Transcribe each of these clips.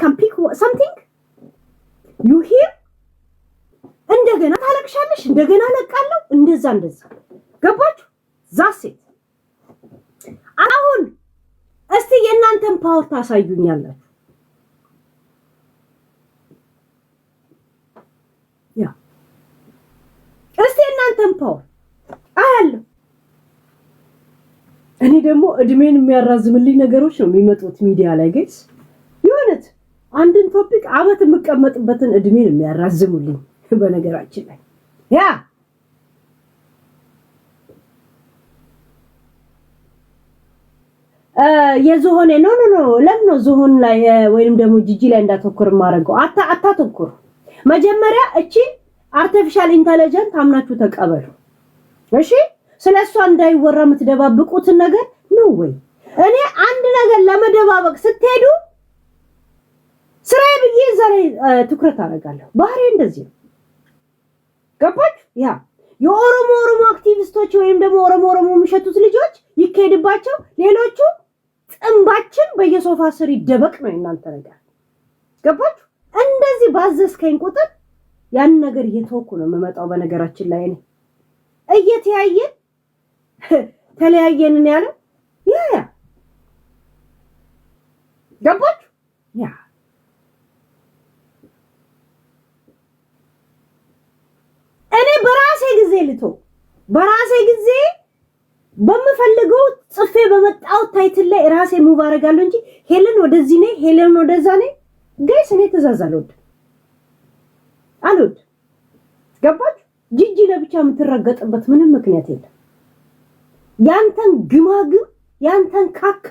can pick something you hear እንደገና ታለቅሻለሽ እንደገና ለቃለሁ እንደዛ ገባችሁ ዛሴት አሁን እስቲ የእናንተን ፓወር ታሳዩኛላችሁ ያ እስቲ የእናንተን ፓወር አያለሁ እኔ ደግሞ እድሜን የሚያራዝምልኝ ነገሮች ነው የሚመጡት ሚዲያ ላይ ጋይስ ይሁንት አንድን ቶፒክ አመት የምቀመጥበትን እድሜን የሚያራዝሙልኝ በነገራችን ላይ ያ የዞሆኔ ኖ ለምን ነው ዞሆን ላይ ወይንም ደግሞ ጂጂ ላይ እንዳተኩር ማረገው አታተኩር መጀመሪያ እቺ አርቲፊሻል ኢንተለጀንት አምናችሁ ተቀበሉ እሺ ስለሷ እንዳይወራ የምትደባብቁት ነገር ነው ወይ እኔ አንድ ነገር ለመደባበቅ ስትሄዱ ስራዬ ብዬ ዛሬ ትኩረት አደርጋለሁ ባህሪ እንደዚህ ነው ገባች ያ የኦሮሞ አክቲቪስቶች ወይም ደግሞ ኦሮሞ የሚሸቱት ልጆች ይከይድባቸው ሌሎቹ ጽምባችን በየሶፋ ስር ይደበቅ ነው እናንተ ነገር ገባች እንደዚህ ባዘዝከኝ ቁጥር ያን ነገር እየተወኩ ነው መመጣው በነገራችን ላይ እኔ እየተያየን ተለያየንን ያለው ያ ገባች ያ እኔ በራሴ ጊዜ በመፈልገው ጽፌ በመጣው ታይትል ላይ ራሴ ሙቭ አደርጋለሁ እንጂ ሄለን ወደዚህ ነኝ ሄለን ወደዛ ነኝ ጋይስ እኔ ተዛዛለሁ አሉት ገባች ጂጂ ለብቻ የምትረገጥበት ምንም ምክንያት የለም ያንተን ግማግም ያንተን ካካ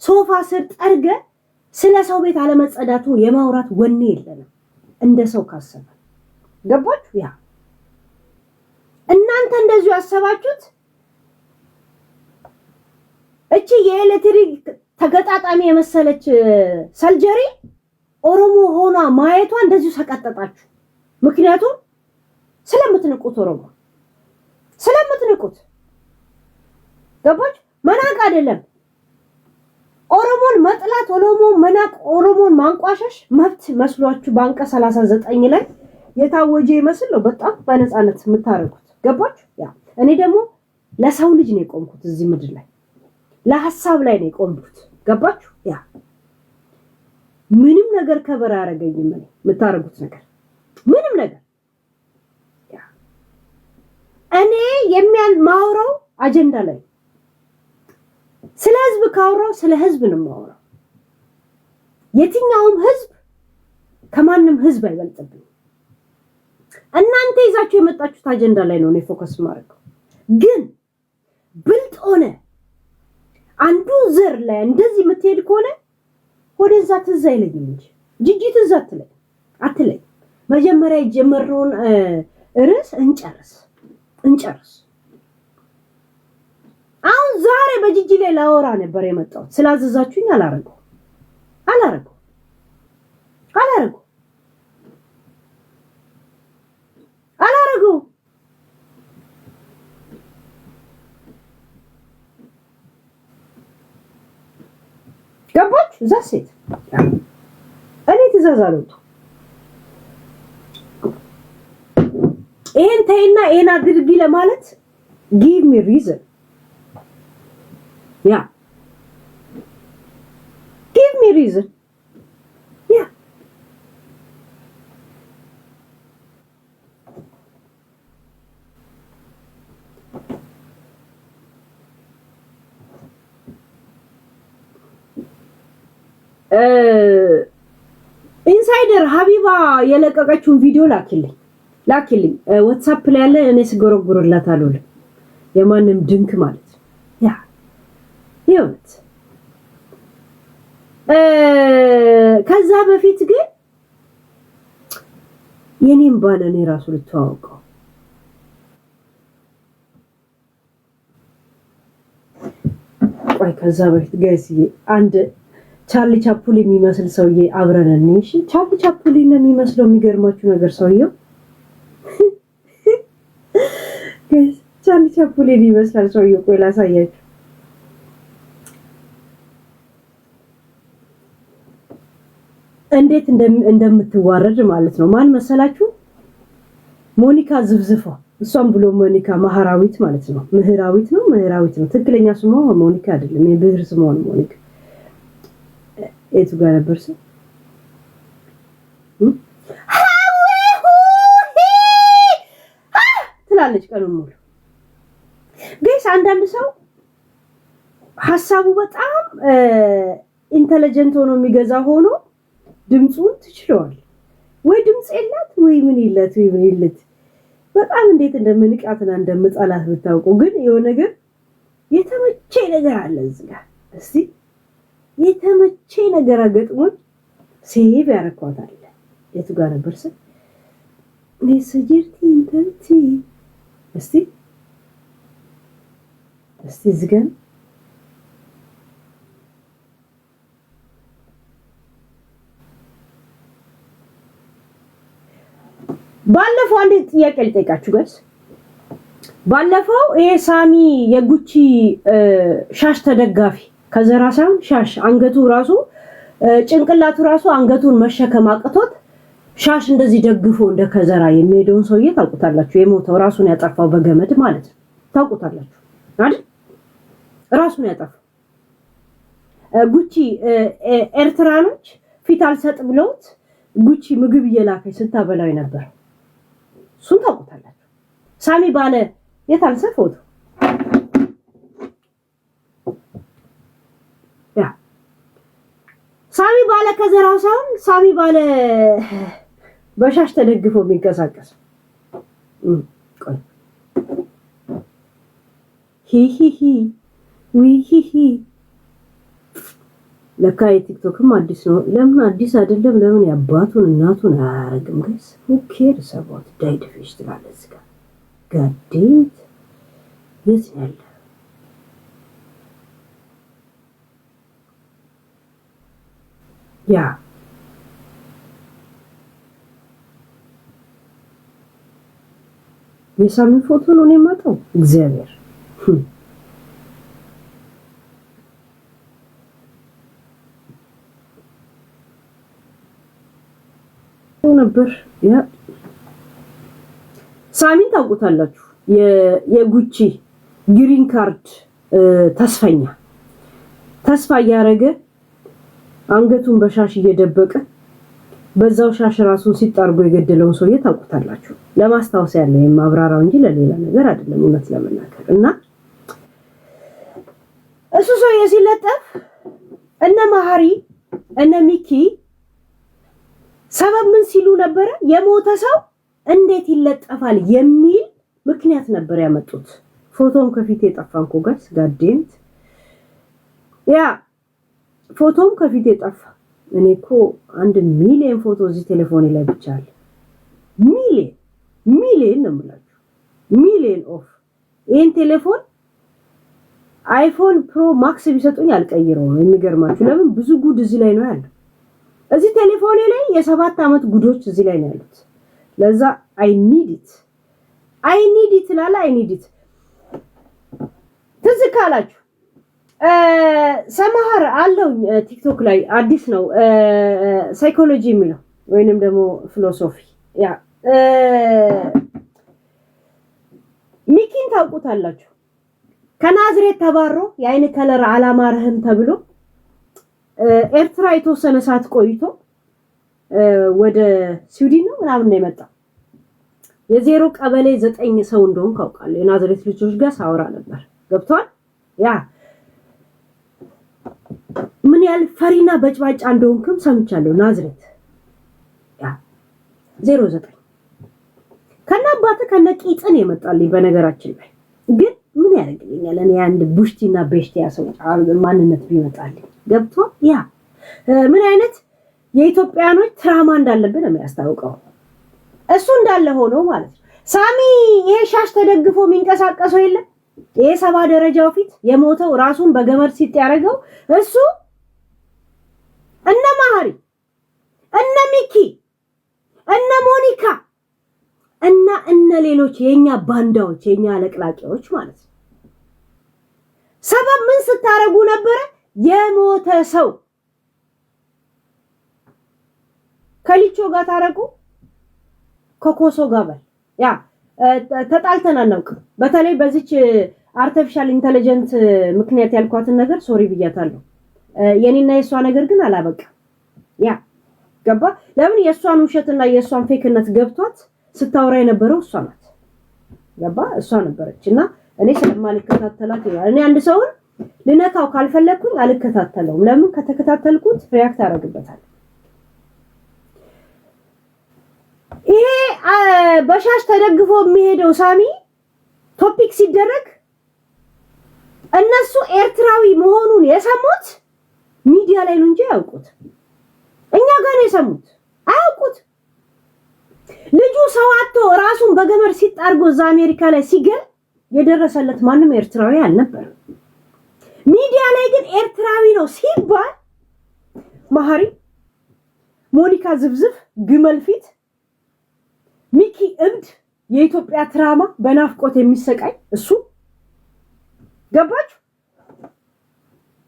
ሶፋ ስር ጠርገ ስለ ሰው ቤት አለመጸዳቱ የማውራት ወኔ የለንም እንደ ሰው ካሰበ ገባች ያ እናንተ እንደዚህ ያሰባችሁት እቺ የኤሌክትሪክ ተገጣጣሚ የመሰለች ሰልጀሪ ኦሮሞ ሆና ማየቷ እንደዚህ ሰቀጠጣችሁ ምክንያቱም ስለምትንቁት ኦሮሞ ስለምትንቁት ገባች መናቅ አይደለም ኦሮሞን መጥላት ኦሮሞን መናቅ ኦሮሞን ማንቋሸሽ መብት መስሏችሁ ባንቀ 39 ላይ የታወጀ ይመስል ነው በጣም በነፃነት የምታረጉት ገባች ያ እኔ ደግሞ ለሰው ልጅ ነው የቆምኩት እዚህ ምድር ላይ ለሐሳብ ላይ ነው የቆምኩት ገባችሁ ያ ምንም ነገር ከበራ ያረጋኝም ነው የምታረጉት ነገር ምንም ነገር ያ እኔ የሚያል ማውራው አጀንዳ ላይ ስለ ህዝብ ካወራው ስለ ህዝብ ነው ማውራው የትኛውም ህዝብ ከማንም ህዝብ አይበልጥብኝ እናንተ ይዛችሁ የመጣችሁት አጀንዳ ላይ ነው እኔ ፎከስ ማድረግ ግን ብልጥ ሆነ አንዱ ዘር ላይ እንደዚህ የምትሄድ ከሆነ ወደዛ ትዝ አይለኝም እንጂ ጂጂ ትዝ አትለኝ መጀመሪያ የጀመረውን ርዕስ እንጨርስ አሁን ዛሬ በጂጂ ላይ ላወራ ነበር የመጣው ስላዘዛችሁኝ አላረገው ገባች ዛሴት እኔ ተዛዛለሁ ይሄን ተይና ይሄን አድርጊ ለማለት give me reason ያ give me reason ያ ኢንሳይደር ሀቢባ የለቀቀችውን ቪዲዮ ላኪልኝ WhatsApp ላይ ያለ እኔ ስጎረጉርላታለሁ የማንም ድንክ ማለት ያ ይሁት ከዛ በፊት ግን የኔም ባለ እኔ ራሱ ልተዋወቀው ቆይ ከዛ በፊት ጋይስ አንድ ቻርሊ ቻፕሊን የሚመስል ሰውዬ አብረን ነን እሺ ቻርሊ ቻፕሊን ነው የሚመስለው የሚገርማችሁ ነገር ሰውዬው ጋይስ ቻርሊ ቻፕሊን ይመስላል ሰውዬው ቆይ ላሳያችሁ እንዴት እንደምትዋረድ ማለት ነው። ማን መሰላችሁ? ሞኒካ ዝብዝፏ። እሷም ብሎ ሞኒካ ማህራዊት ማለት ነው። ምህራዊት ነው። ትክክለኛ ስሟ ሞኒካ አይደለም። የብሔር ስሟ ነው ሞኒካ። የቱ ጋር ነበር ሰው ትላለች ቀኑን ሙሉ። ጋይስ አንዳንድ ሰው ሐሳቡ በጣም ኢንተለጀንት ሆኖ የሚገዛ ሆኖ ድምጹን ትችለዋል ወይ ድምጽ የላት ወይ ምን ይለት በጣም እንዴት እንደምንቃትና እንደምጣላት ብታውቁ። ግን የሆነ ነገር የተመቼ ነገር አለ እዚህ ጋር። እስቲ የተመቼ ነገር አገጥሞኝ ሴቭ ያረኳታል። የቱ ጋር ነበር ሰ ለሰጀርቲ እንተንቲ እስቲ እዚህ ጋር ባለፈው አንድ ጥያቄ ልጠይቃችሁ ጋይስ። ባለፈው ይሄ ሳሚ የጉቺ ሻሽ ተደጋፊ ከዘራ ሳይሆን ሻሽ አንገቱ ራሱ ጭንቅላቱ ራሱ አንገቱን መሸከም አቅቶት ሻሽ እንደዚህ ደግፎ እንደ ከዘራ የሚሄደውን ሰውዬ ታውቁታላችሁ። የሞተው ራሱን ያጠፋው በገመድ ማለት ነው። ታውቁታላችሁ አይደል? ራሱን ያጠፋው ጉቺ ኤርትራኖች ፊት አልሰጥ ብለውት ጉቺ ምግብ እየላከች ስታበላው ነበር። እሱን ታውቁታላችሁ። ሳሚ ባለ የታንሰ ፎቶ ያ ሳሚ ባለ ከዘራው ሳይሆን ሳሚ ባለ በሻሽ ተደግፎ የሚንቀሳቀስ ቆይ ሂሂሂ ዊሂሂ ለካ የቲክቶክም አዲስ ነው። ለምን አዲስ አይደለም? ለምን ያባቱን እናቱን አያረግም? ጋይስ who cares about dead fish ትላለች እዚህ ጋር ጋዴት የት ያለ ያ የሳሚ ፎቶ ነው የማጣው እግዚአብሔር ነበር። ያ ሳሚን ታውቁታላችሁ። የጉቺ ግሪን ካርድ ተስፋ እያረገ አንገቱን በሻሽ እየደበቀ በዛው ሻሽ ራሱን ሲጣርጎ የገደለውን ሰውዬ ታውቁታላችሁ። ለማስታወስ ያለ የማብራራው እንጂ ለሌላ ነገር አይደለም እውነት ለመናገር። እና እሱ ሰውዬ ሲለጠፍ እነ ማሃሪ እነ ሚኪ ሰበብ ምን ሲሉ ነበር? የሞተ ሰው እንዴት ይለጠፋል የሚል ምክንያት ነበር ያመጡት። ፎቶም ከፊት የጠፋንኮ ጋይስ ጋዴንት ያ ፎቶም ከፊት የጠፋ እኔ እኮ 1 ሚሊዮን ፎቶ እዚህ ቴሌፎኔ ላይ ብቻ አለ። ሚሊዮን ነው የምላችሁ። ሚሊዮን ኦፍ ይሄን ቴሌፎን አይፎን ፕሮ ማክስ ቢሰጡኝ አልቀይረውም። የሚገርማችሁ ለምን ብዙ ጉድ እዚህ ላይ ነው ያለው። እዚህ ቴሌፎኔ ላይ የ7 አመት ጉዶች እዚህ ላይ ነው ያሉት። ለዛ አይ ኒድ ኢት ላላ አይ ኒድ ኢት ትዝ ካላችሁ ሰማሃር አለው ቲክቶክ ላይ አዲስ ነው ሳይኮሎጂ የሚለው ወይንም ደግሞ ፊሎሶፊ ያ ሚኪን ታውቁታላችሁ። ከናዝሬት ተባሮ የአይን ከለር አላማረህም ተብሎ ኤርትራ የተወሰነ ሰዓት ቆይቶ ወደ ስዊድን ነው ምናምን ነው የመጣው። የዜሮ ቀበሌ 9 ሰው እንደሆነ ካውቃለሁ። የናዝሬት ልጆች ጋር ሳውራ ነበር። ገብቷል። ያ ምን ያህል ፈሪና በጭባጫ እንደሆንክም ሰምቻለሁ። ናዝሬት ያ 09 ከናባተ ከነቂጥን የመጣልኝ በነገራችን ላይ ግን ምን ያደርግልኛል? እኔ አንድ ቡሽቲና ቤሽቲያ ሰው ማንነት ቢመጣልኝ ገብቶ ያ ምን አይነት የኢትዮጵያኖች ትራማ እንዳለብን ነው የሚያስታውቀው። እሱ እንዳለ ሆኖ ማለት ነው። ሳሚ ይሄ ሻሽ ተደግፎ የሚንቀሳቀሰው የለም ይሄ 70 ደረጃው ፊት የሞተው ራሱን በገመድ ሲጥ ያደረገው እሱ እነ ማህሪ እነ ሚኪ እነ ሞኒካ እና እነ ሌሎች የኛ ባንዳዎች የኛ ለቅላቂዎች ማለት ነው። ሰበብ ምን ስታረጉ ነበር? የሞተ ሰው ከሊቾ ጋር ታረቁ ከኮሶ ጋር በል ያ ተጣልተን አናውቅም። በተለይ በዚች አርቲፊሻል ኢንተለጀንት ምክንያት ያልኳትን ነገር ሶሪ ብያታለሁ። የኔና የሷ ነገር ግን አላበቃ ያ ገባ። ለምን የሷን ውሸትና የሷን ፌክነት ገብቷት ስታወራ የነበረው እሷ ናት። ገባ እሷ ነበረችና እኔ ስለማልከታተላት ይላል። እኔ አንድ ሰውን ልነካው ካልፈለኩኝ አልከታተለውም። ለምን ከተከታተልኩት ሪአክት አደርግበታል። ይሄ በሻሽ ተደግፎ የሚሄደው ሳሚ ቶፒክ ሲደረግ እነሱ ኤርትራዊ መሆኑን የሰሙት ሚዲያ ላይ ነው እንጂ ያውቁት እኛ ጋር ነው የሰሙት አያውቁት። ልጁ ሰው አጥቶ ራሱን በገመድ ሲጣርጎ እዛ አሜሪካ ላይ ሲገል የደረሰለት ማንም ኤርትራዊ አልነበረም። ሚዲያ ላይ ግን ኤርትራዊ ነው ሲባል ማህሪ፣ ሞኒካ ዝብዝብ፣ ግመል ፊት፣ ሚኪ እብድ፣ የኢትዮጵያ ትራማ በናፍቆት የሚሰቃይ እሱ ገባችሁ።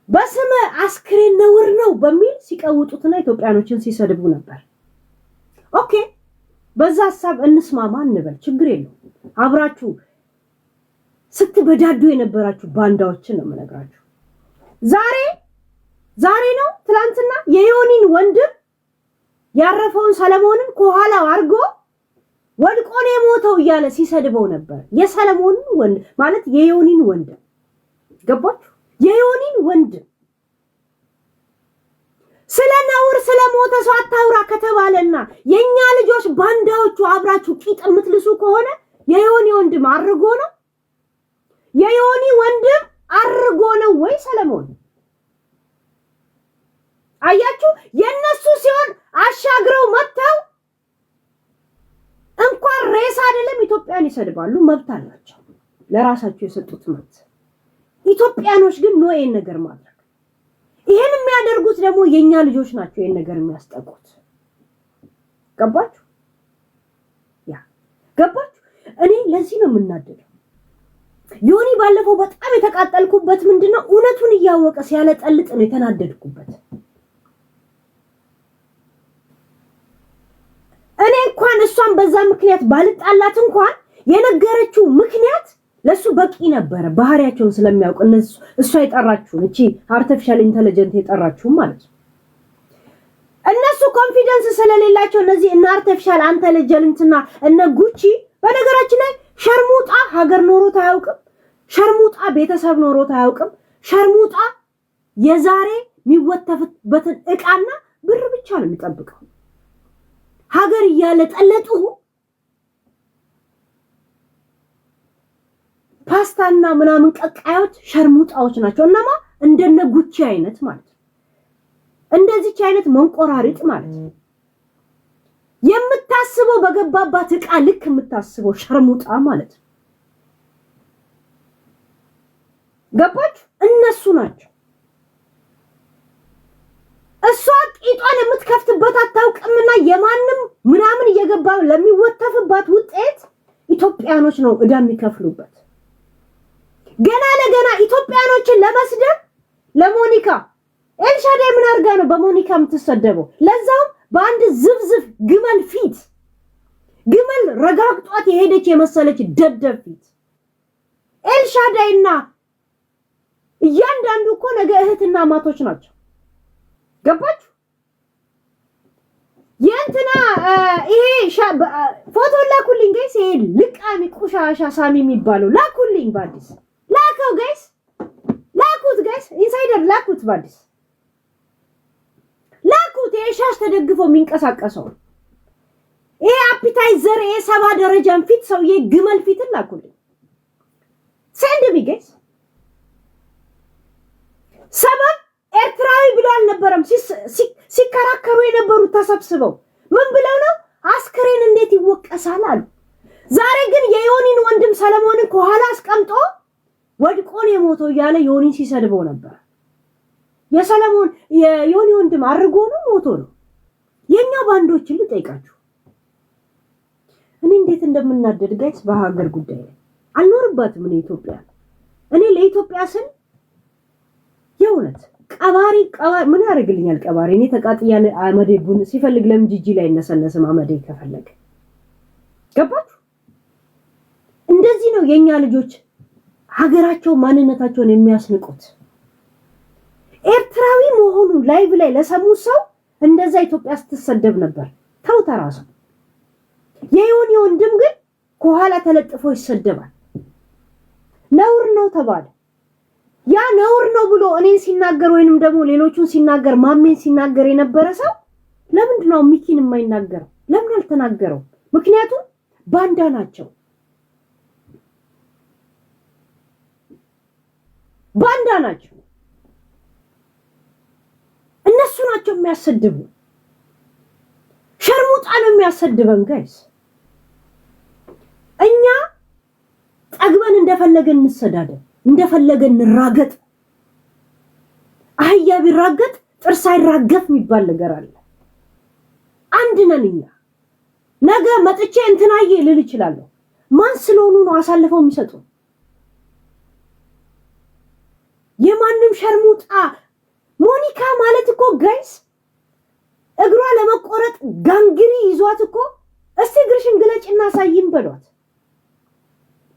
በስመ አስክሬን ነውር ነው በሚል ሲቀውጡትና ኢትዮጵያኖችን ሲሰድቡ ነበር። ኦኬ በዛ ሐሳብ እንስማማ እንበል፣ ችግር የለውም። አብራችሁ ስትበዳዱ የነበራችሁ ባንዳዎችን ነው የምነግራችሁ። ዛሬ ነው ትላንትና የዮኒን ወንድም ያረፈውን ሰለሞንን ከኋላው አርጎ ወድቆ ነው የሞተው እያለ ሲሰድበው ነበር። የሰለሞንን ወንድ ማለት የዮኒን ወንድም ገባችሁ? የዮኒን ወንድም ስለነውር ስለሞተ ሰው አታውራ ከተባለና የኛ ልጆች ባንዳዎቹ አብራችሁ ቂጥ የምትልሱ ከሆነ የዮኒ ወንድም አርጎ ነው? የዮኒ ወንድም አርጎ ነው ወይ ሰለሞን? አያችሁ፣ የነሱ ሲሆን አሻግረው መተው እንኳን ሬሳ አይደለም ኢትዮጵያን ይሰድባሉ። መብት አላቸው፣ ለራሳቸው የሰጡት መብት። ኢትዮጵያኖች ግን ነው ይሄን ነገር ማድረግ። ይሄን የሚያደርጉት ደግሞ የኛ ልጆች ናቸው ይሄን ነገር የሚያስጠቁት። ገባችሁ? ያ ገባችሁ? እኔ ለዚህ ነው የምናደደው። ዮኒ ባለፈው በጣም የተቃጠልኩበት ምንድነው እውነቱን እያወቀ ሲያለጠልጥ ነው የተናደድኩበት። እኔ እንኳን እሷን በዛ ምክንያት ባልጣላት እንኳን የነገረችው ምክንያት ለሱ በቂ ነበረ። ባህሪያቸውን ስለሚያውቅ እሷ የጠራችው እቺ አርቲፊሻል ኢንተለጀንት የጠራችው ማለት ነው። እነሱ ኮንፊደንስ ስለሌላቸው እነዚህ እና አርቲፊሻል ኢንተለጀንትና እነ ጉቺ በነገራችን ላይ ሸርሙጣ ሀገር ኖሮት አያውቅም። ሸርሙጣ ቤተሰብ ኖሮት አያውቅም። ሸርሙጣ የዛሬ የሚወተፍበትን ዕቃና ብር ብቻ ነው የሚጠብቀው። ሀገር እያለ ጠለጡ ፓስታና ምናምን ቀቃዮች ሸርሙጣዎች ናቸው። እነማ እንደነ ጉቺ አይነት ማለት ነው። እንደዚች አይነት መንቆራሪጥ ማለት ነው። የምታስበው በገባባት ዕቃ ልክ የምታስበው ሸርሙጣ ማለት ነው። ገባች? እነሱ ናቸው። እሷ ቂጧን የምትከፍትበት አታውቅምና የማንም ምናምን እየገባ ለሚወተፍባት ውጤት ኢትዮጵያኖች ነው እዳ የሚከፍሉበት። ገና ለገና ኢትዮጵያኖችን ለመስደብ ለሞኒካ ኤልሻዳይ ምን አርጋ ነው በሞኒካ የምትሰደበው? ለዛውም በአንድ ዝብዝብ ግመል ፊት፣ ግመል ረጋግጧት የሄደች የመሰለች ደደብ ፊት። ኤልሻዳይና እያንዳንዱ እኮ ነገ እህትና ማቶች ናቸው። ገባችሁ? የእንትና ይሄ ፎቶ ላኩልኝ ጋይስ። ይሄ ልቃሚ ቁሻሻ ሳሚ የሚባለው ላኩልኝ ባዲስ ላከው ጋይስ፣ ላኩት ጋይስ፣ ኢንሳይደር ላኩት ባዲስ ላኩት። የሻሽ ተደግፎ የሚንቀሳቀሰው ይሄ አፒታይዘር ይሄ 70 ደረጃን ፊት ሰውዬ ግመል ፊትን ላኩልኝ። ሰንድ ቢ ጋይስ። ሰበብ ኤርትራዊ ብሎ አልነበረም ሲከራከሩ የነበሩት ተሰብስበው ምን ብለው ነው? አስክሬን እንዴት ይወቀሳል አሉ። ዛሬ ግን የዮኒን ወንድም ሰለሞንን ከኋላ አስቀምጦ ወድቆን የሞተው እያለ ዮኒን ሲሰድበው ነበር። የዮኒ ወንድም አርጎ ነው ሞቶ ነው? የኛ ባንዶችን ልጠይቃችሁ እኔ እንዴት እንደምናደድ ጋይስ። በሀገር ጉዳይ ላይ አልኖርባትም። እኔ ለኢትዮጵያ ስል የእውነት ቀባሪ ምን ያደርግልኛል ቀባሪ? እኔ ተቃጥያ አመዴ ቡን ሲፈልግ ለምን ጂጂ ላይ እነሰነስም አመዴ ከፈለገ ገባችሁ? እንደዚህ ነው የኛ ልጆች ሀገራቸው ማንነታቸውን የሚያስንቁት። ኤርትራዊ መሆኑን ላይቭ ላይ ለሰሙት ሰው እንደዛ ኢትዮጵያ ስትሰደብ ነበር። ተው ተራሱ የዮኒ ወንድም ግን ከኋላ ተለጥፎ ይሰደባል። ነውር ነው ተባለ። ያ ነውር ነው ብሎ እኔን ሲናገር ወይንም ደግሞ ሌሎቹን ሲናገር ማሜን ሲናገር የነበረ ሰው ለምንድን ነው ሚኪን የማይናገረው? ለምን አልተናገረው? ምክንያቱም ባንዳ ናቸው። ባንዳ ናቸው። እነሱ ናቸው የሚያሰድቡ። ሸርሙጣ ነው የሚያሰድበን ጋይስ። እኛ ጠግበን እንደፈለገን እንሰዳደን፣ እንደፈለገን እንራገጥ። አህያ ቢራገጥ ጥርስ አይራገፍ የሚባል ነገር አለ። አንድ ነን እኛ። ነገ መጥቼ እንትናዬ ልል እችላለሁ። ማን ስለሆኑ ነው አሳልፈው የሚሰጡ? የማንም ሸርሙጣ ሞኒካ ማለት እኮ ጋይስ እግሯ ለመቆረጥ ጋንግሪ ይዟት እኮ እስቲ እግርሽን ግለጭና ሳይም በሏት።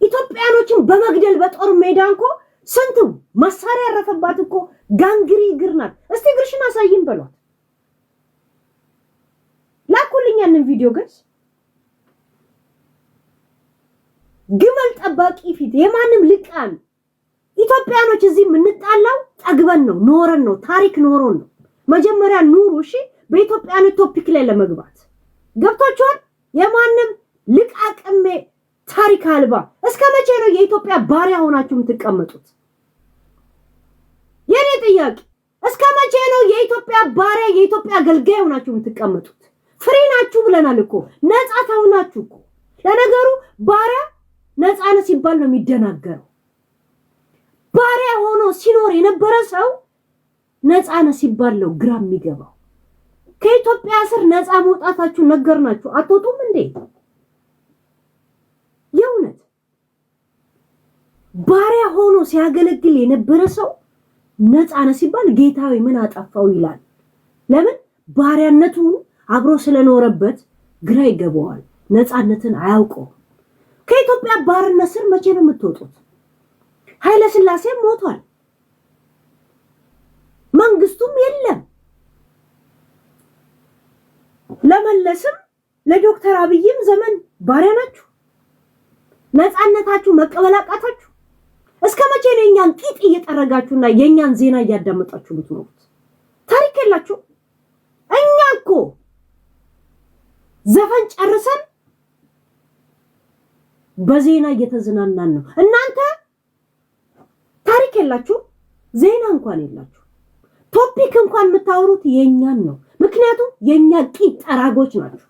ኢትዮጵያኖችን በመግደል በጦር ሜዳ እኮ ስንቱ መሳሪያ ያረፈባት እኮ ጋንግሪ እግር ናት። እስቲ እግርሽን አሳይም በሏት። ላኩልኝ ያንን ቪዲዮ ጋይስ። ግመል ጠባቂ ፊት የማንም ልቃን ኢትዮጵያኖች እዚህ የምንጣላው ጠግበን ነው፣ ኖረን ነው፣ ታሪክ ኖሮን ነው። መጀመሪያ ኑሩ እሺ። በኢትዮጵያኖች ቶፒክ ላይ ለመግባት ገብታችኋል። የማንም ልቃቅሜ ታሪክ አልባ እስከ መቼ ነው የኢትዮጵያ ባሪያ ሆናችሁ የምትቀመጡት? የኔ ጥያቄ እስከ መቼ ነው የኢትዮጵያ ባሪያ የኢትዮጵያ አገልጋይ ሆናችሁ የምትቀመጡት? ፍሪ ናችሁ ብለናል እኮ ነፃ ተውናችሁ እኮ። ለነገሩ ባሪያ ነፃነት ሲባል ነው የሚደናገረው። ባሪያ ሆኖ ሲኖር የነበረ ሰው ነፃነት ሲባል ነው ግራ የሚገባው። ከኢትዮጵያ ስር ነፃ መውጣታችሁ ነገርናችሁ። አትወጡም እንዴ? የእውነት ባሪያ ሆኖ ሲያገለግል የነበረ ሰው ነፃነት ሲባል ጌታዊ ምን አጠፋው ይላል። ለምን? ባሪያነቱን አብሮ ስለኖረበት ግራ ይገባዋል። ነፃነትን አያውቀው። ከኢትዮጵያ ባርነት ስር መቼ ነው የምትወጡት? ኃይለ ሥላሴ ሞቷል። መንግስቱም የለም። ለመለስም ለዶክተር አብይም ዘመን ባሪያ ናችሁ። ነፃነታችሁ መቀበል አቃታችሁ። እስከ መቼ ነው የኛን ቂጥ እየጠረጋችሁና የኛን ዜና እያዳመጣችሁ የምትኖሩት? ታሪክ የላችሁ። እኛ እኮ ዘፈን ጨርሰን በዜና እየተዝናናን ነው። እናንተ ታሪክ የላችሁ፣ ዜና እንኳን የላችሁ። ቶፒክ እንኳን የምታወሩት የኛን ነው። ምክንያቱም የኛ ቂጥ ጠራጎች ናችሁ።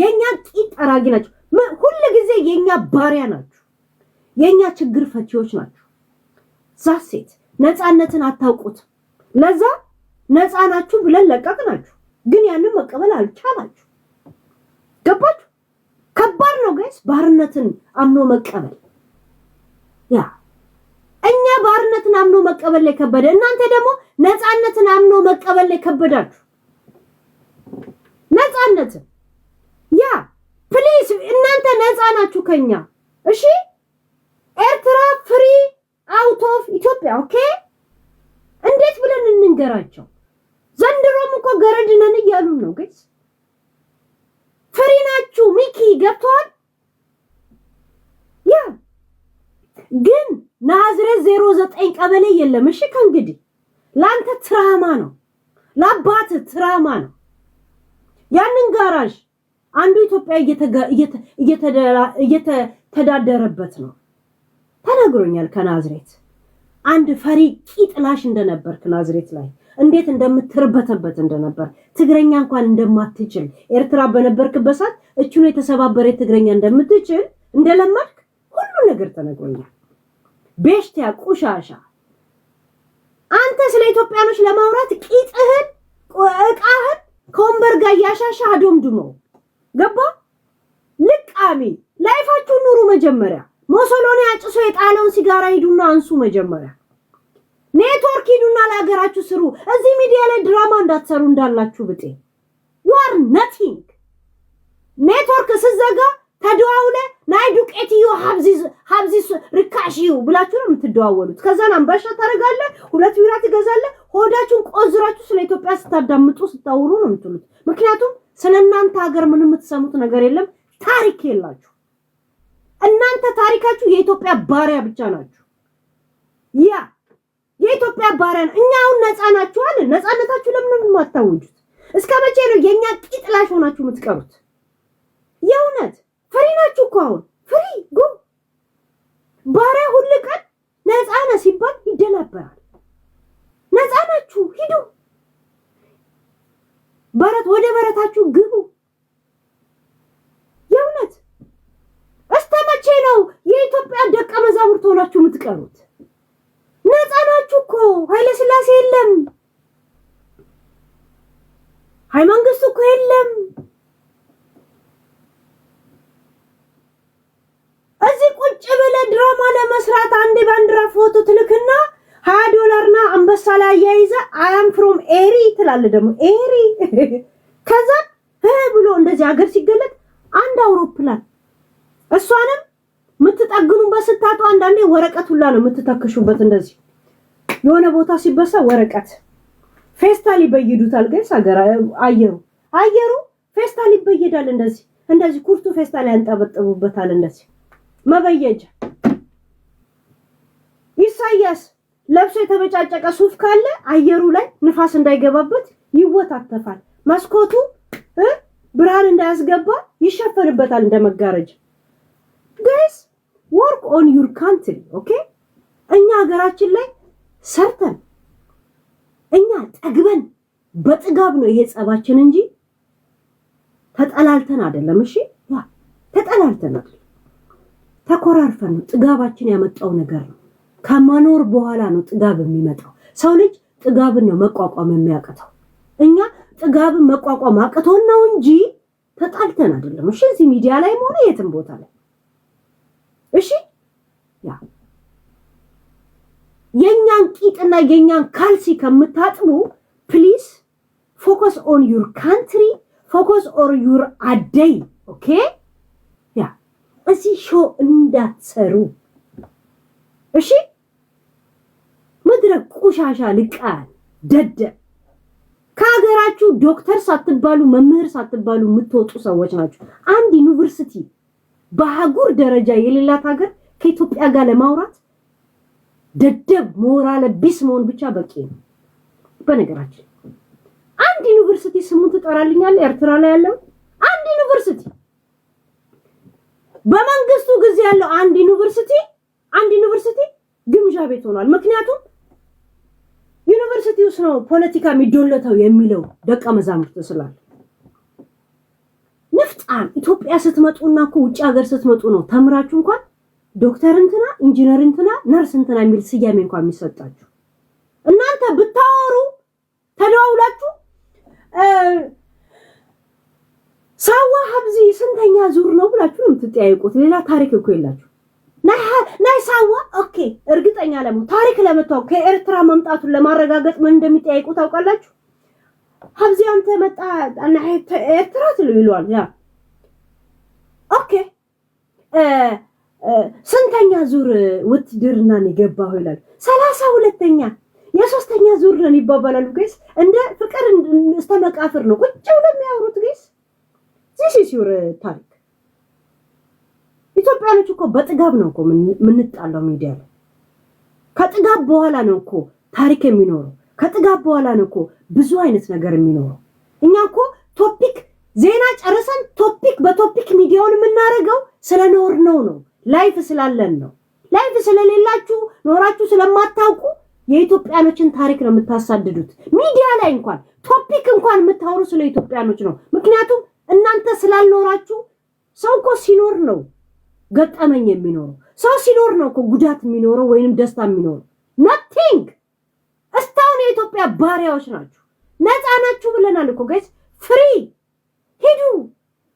የኛ ቂጥ ጠራጊ ናችሁ። ሁሉ ጊዜ የኛ ባሪያ ናችሁ። የኛ ችግር ፈቺዎች ናችሁ። ዛሴት ነፃነትን አታውቁት። ለዛ ነፃ ናችሁ ብለን ለቀቅናችሁ። ግን ያንን መቀበል አልቻላችሁ። ገባችሁ? ከባድ ነው ጋይስ ባርነትን አምኖ መቀበል። እኛ ባርነትን አምኖ መቀበል ላይ ከበደ፣ እናንተ ደግሞ ነፃነትን አምኖ መቀበል ላይ ከበዳችሁ። ነፃነትን ፕሊዝ እናንተ ነፃ ናችሁ ከኛ። እሺ ኤርትራ ፍሪ አውት ኦፍ ኢትዮጵያ። ኦኬ እንዴት ብለን እንንገራቸው? ዘንድሮም እኮ ገረድ ነን እያሉ ነው ጋይስ። ፍሪ ናችሁ ሚኪ ገብቷል። ግን ናዝሬት 09 ቀበሌ የለም። እሺ ከእንግዲህ ላንተ ትራማ ነው፣ ለአባት ትራማ ነው። ያንን ጋራዥ አንዱ ኢትዮጵያ እየተዳደረበት ነው ተነግሮኛል። ከናዝሬት አንድ ፈሪ ቂጥላሽ እንደነበርክ ናዝሬት ላይ እንዴት እንደምትርበተበት እንደነበር፣ ትግረኛ እንኳን እንደማትችል ኤርትራ በነበርክበት ሰዓት እቹ ነው የተሰባበረ ትግረኛ እንደምትችል እንደለመድክ ሁሉ ነገር ተነግሮኛል። ቤሽቲያ ቁሻሻ አንተ ስለ ኢትዮጵያኖች ለማውራት ቂጥህን እቃህን ከወንበር ጋር ያሻሻ አዶምድሞ ገባ። ልቃሚ ላይፋችሁ ኑሩ። መጀመሪያ ሞሶሎኒ አጭሶ የጣለውን ሲጋራ ሂዱና አንሱ። መጀመሪያ ኔትወርክ ሂዱና ለሀገራችሁ ስሩ። እዚህ ሚዲያ ላይ ድራማ እንዳትሰሩ እንዳላችሁ ብጤ you are nothing። ኔትወርክ ስዘጋ ተደዋውለ ናይ ዱቄትዩ ሀብዚስ ርካሽዩ ብላችሁ ነው የምትደዋወሉት። ከዛን አንበሻ ታረጋለ፣ 2 ቢራ ትገዛለ፣ ሆዳችሁን ቆዝራችሁ ስለ ኢትዮጵያ ስታዳምጡ ስታወሩ ነው የምትሉት። ምክንያቱም ስለናንተ ሀገር ምንም የምትሰሙት ነገር የለም፣ ታሪክ የላችሁ። እናንተ ታሪካችሁ የኢትዮጵያ ባሪያ ብቻ ናችሁ። ያ የኢትዮጵያ ባሪያ ነው። እኛ አሁን ነፃ ናችሁ አለ። ነፃነታችሁ ለምን ማታውጁት? እስከ መቼ ነው የኛ ቂጥላሽ ሆናችሁ የምትቀሩት? የእውነት ፍሪ ናችሁ እኮ አሁን ፍሪ ጎ ባሪያ ሁሉ ቀን ነፃ ነህ ሲባል ይደናበራል። ነፃ ናችሁ ሂዱ፣ በረት ወደ በረታችሁ ግቡ። የእውነት እስከ መቼ ነው የኢትዮጵያ ደቀ መዛሙርት ሆናችሁ የምትቀሩት? ነፃ ናችሁ እኮ ኃይለ ሥላሴ የለም፣ ሃይማንግስቱ እኮ የለም። እዚህ ቁጭ ብለህ ድራማ ለመስራት አንድ ባንዲራ ፎቶ ትልክና $20 አንበሳ ላይ ያይዘህ I am from ኤሪ ትላለህ። ደግሞ ኤሪ ከዛ ብሎ እንደዚህ ሀገር ሲገለጥ አንድ አውሮፕላን እሷንም የምትጠግኑበት ስታጡ አንዳንዴ ወረቀት ሁላ ነው የምትተክሹበት። እንደዚህ የሆነ ቦታ ሲበሳ ወረቀት ፌስታል ይበይዱታል። ጋይስ አየሩ ፌስታል ይበይዳል። እንደዚህ ኩርቱ ፌስታል ያንጠበጥቡበታል። እንደዚህ መበየጃ ኢሳያስ ለብሶ የተበጫጨቀ ሱፍ ካለ አየሩ ላይ ንፋስ እንዳይገባበት ይወታተፋል። መስኮቱ ብርሃን እንዳያስገባ ይሸፈንበታል እንደመጋረጃ። ጋይስ ወርክ ኦን ዩር ካንትሪ ኦኬ። እኛ ሀገራችን ላይ ሰርተን እኛ ጠግበን በጥጋብ ነው ይሄ ጸባችን እንጂ ተጠላልተን አይደለም። እሺ ያ ተጠላልተን አይደለም፣ ተኮራርፈን ነው። ጥጋባችን ያመጣው ነገር ነው። ከመኖር በኋላ ነው ጥጋብ የሚመጣው። ሰው ልጅ ጥጋብን ነው መቋቋም የሚያቅተው። እኛ ጥጋብን መቋቋም አቅቶን ነው እንጂ ተጣልተን አይደለም። እሺ እዚህ ሚዲያ ላይ ሆነ የትም ቦታ ላይ እሺ ያ የኛን ቂጥና የኛን ካልሲ ከምታጥቡ ፕሊዝ ፎከስ ኦን ዩር ካንትሪ፣ ፎከስ ኦን ዩር አደይ ኦኬ። ያ እዚህ ሾው እንዳትሰሩ እሺ። ምድረ ቆሻሻ ልቃል ደደ ከሀገራችሁ ዶክተር ሳትባሉ መምህር ሳትባሉ የምትወጡ ሰዎች ናቸው። አንድ ዩኒቨርሲቲ በአህጉር ደረጃ የሌላት ሀገር ከኢትዮጵያ ጋር ለማውራት ደደብ ሞራል ቢስ መሆን ብቻ በቂ ነው። በነገራችን አንድ ዩኒቨርሲቲ ስሙን ትጠራልኛለህ? ኤርትራ ላይ ያለው አንድ ዩኒቨርሲቲ በመንግስቱ ጊዜ ያለው አንድ ዩኒቨርሲቲ ግምጃ ቤት ሆኗል። ምክንያቱም ዩኒቨርሲቲ ውስጥ ነው ፖለቲካ የሚዶለተው የሚለው ደቀ መዛሙርት ስላለ። ንፍጣን ኢትዮጵያ ስትመጡና እኮ ውጭ ሀገር ስትመጡ ነው ተምራችሁ እንኳን ዶክተር እንትና ኢንጂነር እንትና ነርስ እንትና የሚል ስያሜ እንኳን የሚሰጣችሁ። እናንተ ብታወሩ ተደዋውላችሁ ሳዋ ሀብዚ ስንተኛ ዙር ነው ብላችሁ ነው የምትጠያየቁት። ሌላ ታሪክ እኮ የላችሁ። ናይ ሳዋ ኦኬ። እርግጠኛ ታሪክ ለመታው ከኤርትራ መምጣቱን ለማረጋገጥ ምን እንደሚጠያየቁ ታውቃላችሁ? ሀብዚ አንተ መጣ እና ኤርትራ ይሏል። ያ ኦኬ ስንተኛ ዙር ውትድርና ነው የገባው ይላል። 32ኛ የ3ኛ ዙር ነው ይባባላሉ። ጋይስ እንደ ፍቅር እስተመቃፍር ነው ቁጭ ብለው የሚያወሩት ጋይስ። ዚስ ዩር ታሪክ። ኢትዮጵያኖች እኮ በጥጋብ ነው እኮ የምንጣላው ሚዲያ ላይ። ከጥጋብ በኋላ ነው እኮ ታሪክ የሚኖረው። ከጥጋብ በኋላ ነው እኮ ብዙ አይነት ነገር የሚኖረው። እኛ እኮ ቶፒክ ዜና ጨርሰን ቶፒክ በቶፒክ ሚዲያውን የምናደርገው ስለኖር ነው። ላይፍ ስላለን ነው። ላይፍ ስለሌላችሁ ኖራችሁ ስለማታውቁ የኢትዮጵያኖችን ታሪክ ነው የምታሳድዱት። ሚዲያ ላይ እንኳን ቶፒክ እንኳን የምታወሩ ስለ ኢትዮጵያኖች ነው። ምክንያቱም እናንተ ስላልኖራችሁ። ሰው እኮ ሲኖር ነው ገጠመኝ የሚኖረው። ሰው ሲኖር ነው እኮ ጉዳት የሚኖረው ወይንም ደስታ የሚኖረው። ናቲንግ። እስካሁን የኢትዮጵያ ባሪያዎች ናችሁ። ነፃ ናችሁ ብለናል እኮ ጋይስ። ፍሪ ሂዱ፣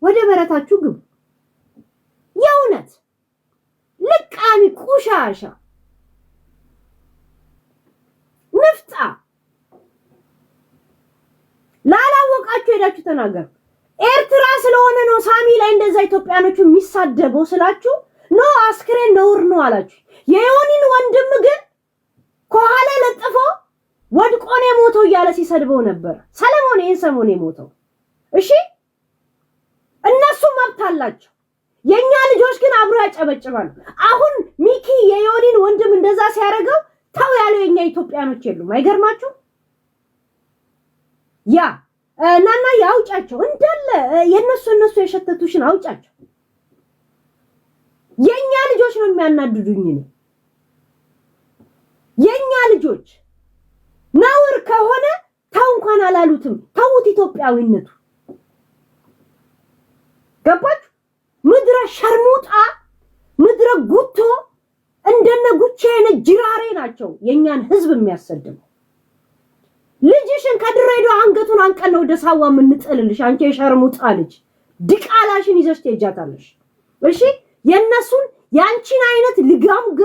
ወደ በረታችሁ ግቡ። የእውነት ልቃሚ ቁሻሻ ንፍጣ ላላወቃችሁ ሄዳችሁ ተናገሩ። ኤርትራ ስለሆነ ነው ሳሚ ላይ እንደዛ ኢትዮጵያኖቹ የሚሳደበው ስላችሁ ኖ አስክሬን ነውር ነው አላችሁ። የዮኒን ወንድም ግን ከኋላ ለጥፎ ወድቆ ነው የሞተው እያለ ሲሰድበው ነበር። ሰለሞን ይሄን ሰሞን የሞተው እሺ፣ እነሱ መብት አላቸው። የኛ ልጆች ግን አብሮ ያጨበጭባሉ። አሁን ሚኪ የዮኒን ወንድም እንደዛ ሲያደርገው ታው ያለው የኛ ኢትዮጵያኖች የሉም። አይገርማችሁ? ያ ናና ያውጫቸው እንዳለ የነሱ የሸተቱሽን አውጫቸው። የኛ ልጆች ነው የሚያናድዱኝ ነው። የኛ ልጆች ነውር ከሆነ ታው እንኳን አላሉትም። ታውት ኢትዮጵያዊነቱ ገባችሁ? ምድረ ሸርሙጣ ምድረ ጉቶ እንደነ ጉቼ አይነት ጅራሬ ናቸው የኛን ህዝብ የሚያሰድሙ። ልጅሽን ከድሬዳዋ አንገቱን አንቀን ነው ወደ ሳዋ የምንጥልልሽ። አንቺ የሸርሙጣ ልጅ ድቃላሽን ይዘሽ ትሄጃታለሽ። እሺ የነሱን ያንቺን አይነት ልጋምገ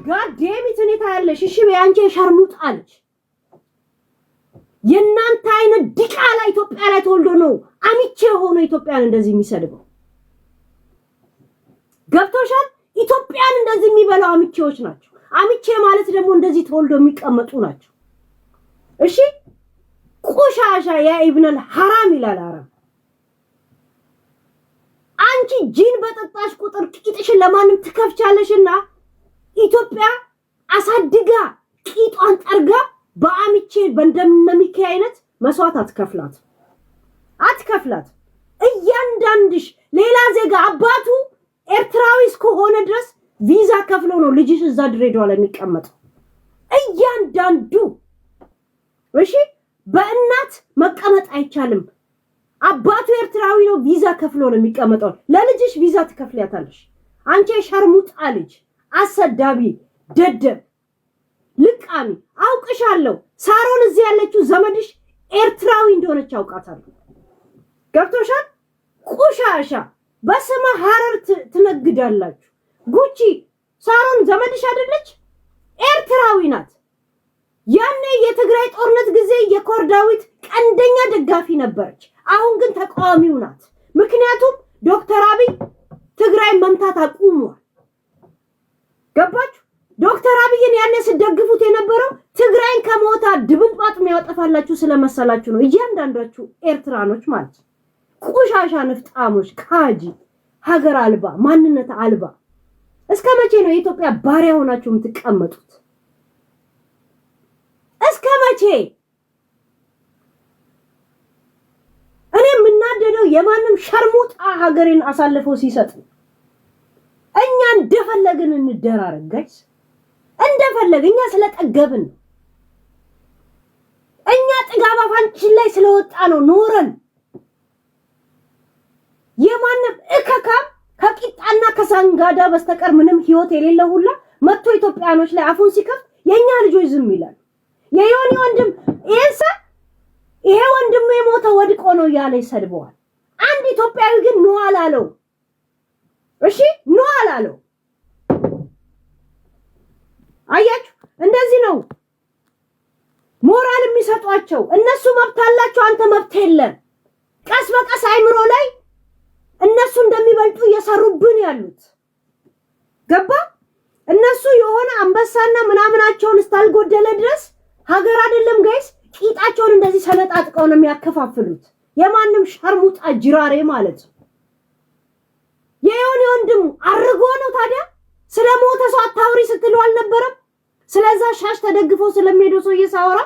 ጋዴሚት ሁኔታ ያለሽ እሺ በያንቺ የሸርሙጣ ልጅ የናንተ አይነት ድቃላ ኢትዮጵያ ላይ ተወልዶ ነው አሚቼ ሆኖ ኢትዮጵያን እንደዚህ የሚሰድበው። ገብቶሻል? ኢትዮጵያን እንደዚህ የሚበላው አሚቼዎች ናቸው። አሚቼ ማለት ደግሞ እንደዚህ ተወልዶ የሚቀመጡ ናቸው። እሺ ቆሻሻ ያ ኢብነል ሐራም ይላል አረብ። አንቺ ጂን በጠጣሽ ቁጥር ቂጥሽን ለማንም ትከፍቻለሽና ኢትዮጵያ አሳድጋ ቂጧን ጠርጋ በአሚቼ በእንደምነሚካ አይነት መስዋዕት አትከፍላት። እያንዳንድሽ ሌላ ዜጋ አባቱ ኤርትራዊ እስከሆነ ድረስ ቪዛ ከፍሎ ነው ልጅሽ እዛ ድሬዳዋ ላይ የሚቀመጠው እያንዳንዱ። እሺ በእናት መቀመጥ አይቻልም። አባቱ ኤርትራዊ ነው፣ ቪዛ ከፍሎ ነው የሚቀመጠው። ለልጅሽ ቪዛ ትከፍሊያታለሽ። አንቺ የሸርሙጣ ልጅ አሰዳቢ ደደብ ልቃሚ አውቅሻለሁ። ሳሮን እዚህ ያለችው ዘመድሽ ኤርትራዊ እንደሆነች አውቃታለሁ። ገብቶሻል? ቆሻሻ በስመ ሐረር ትነግዳላችሁ። ጉቺ ሳሮን ዘመድሽ አይደለች? ኤርትራዊ ናት። ያኔ የትግራይ ጦርነት ጊዜ የኮርዳዊት ቀንደኛ ደጋፊ ነበረች። አሁን ግን ተቃዋሚው ናት። ምክንያቱም ዶክተር አብይ ትግራይ መምታት አቁሟል። ገባችሁ? ዶክተር አብይን ያኔ ሲደግፉት የነበረው ትግራይን ከሞታ ድብልባጥ የሚያወጣፋላችሁ ስለመሰላችሁ ነው። እያንዳንዳችሁ ኤርትራኖች ማለት ቆሻሻ ንፍጣሞች፣ ካጂ፣ ሀገር አልባ፣ ማንነት አልባ። እስከ መቼ ነው የኢትዮጵያ ባሪያ ሆናችሁ የምትቀመጡት? እስከ መቼ? እኔ የምናደደው የማንም ሸርሙጣ ሀገሬን አሳልፈው ሲሰጥ እኛ እንደፈለግን እንደራረግ ጋይስ፣ እንደፈለግን እኛ ስለጠገብን እኛ ጥጋብ አፋንችን ላይ ስለወጣ ነው ኖረን የማንም እከካም ከቂጣና ከሳንጋዳ በስተቀር ምንም ህይወት የሌለው ሁላ መጥቶ ኢትዮጵያኖች ላይ አፉን ሲከፍት የኛ ልጆች ዝም ይላል። የዮኒ ወንድም ይሄ ወንድሙ የሞተው ወድቆ ነው ያለ ይሰድበዋል። አንድ ኢትዮጵያዊ ግን ኖ አላለው። እሺ ኖ አላለው። አያችሁ፣ እንደዚህ ነው ሞራል የሚሰጧቸው። እነሱ መብት አላቸው፣ አንተ መብት የለም። ቀስ በቀስ አይምሮ ላይ እነሱ እንደሚበልጡ እየሰሩብን ያሉት ገባ። እነሱ የሆነ አንበሳና ምናምናቸውን እስካልጎደለ ድረስ ሀገር አይደለም ጋይስ፣ ቂጣቸውን እንደዚህ ሰነጣጥቀው ነው የሚያከፋፍሉት። የማንም ሸርሙጣ ጅራሬ ማለት ነው። የዮኒ ወንድሙ አርጎ ነው ታዲያ። ስለሞተ ሰው አታውሪ ስትሉ አልነበረም? ስለዛ ሻሽ ተደግፎ ስለሚሄደው ሰው እየሳወራ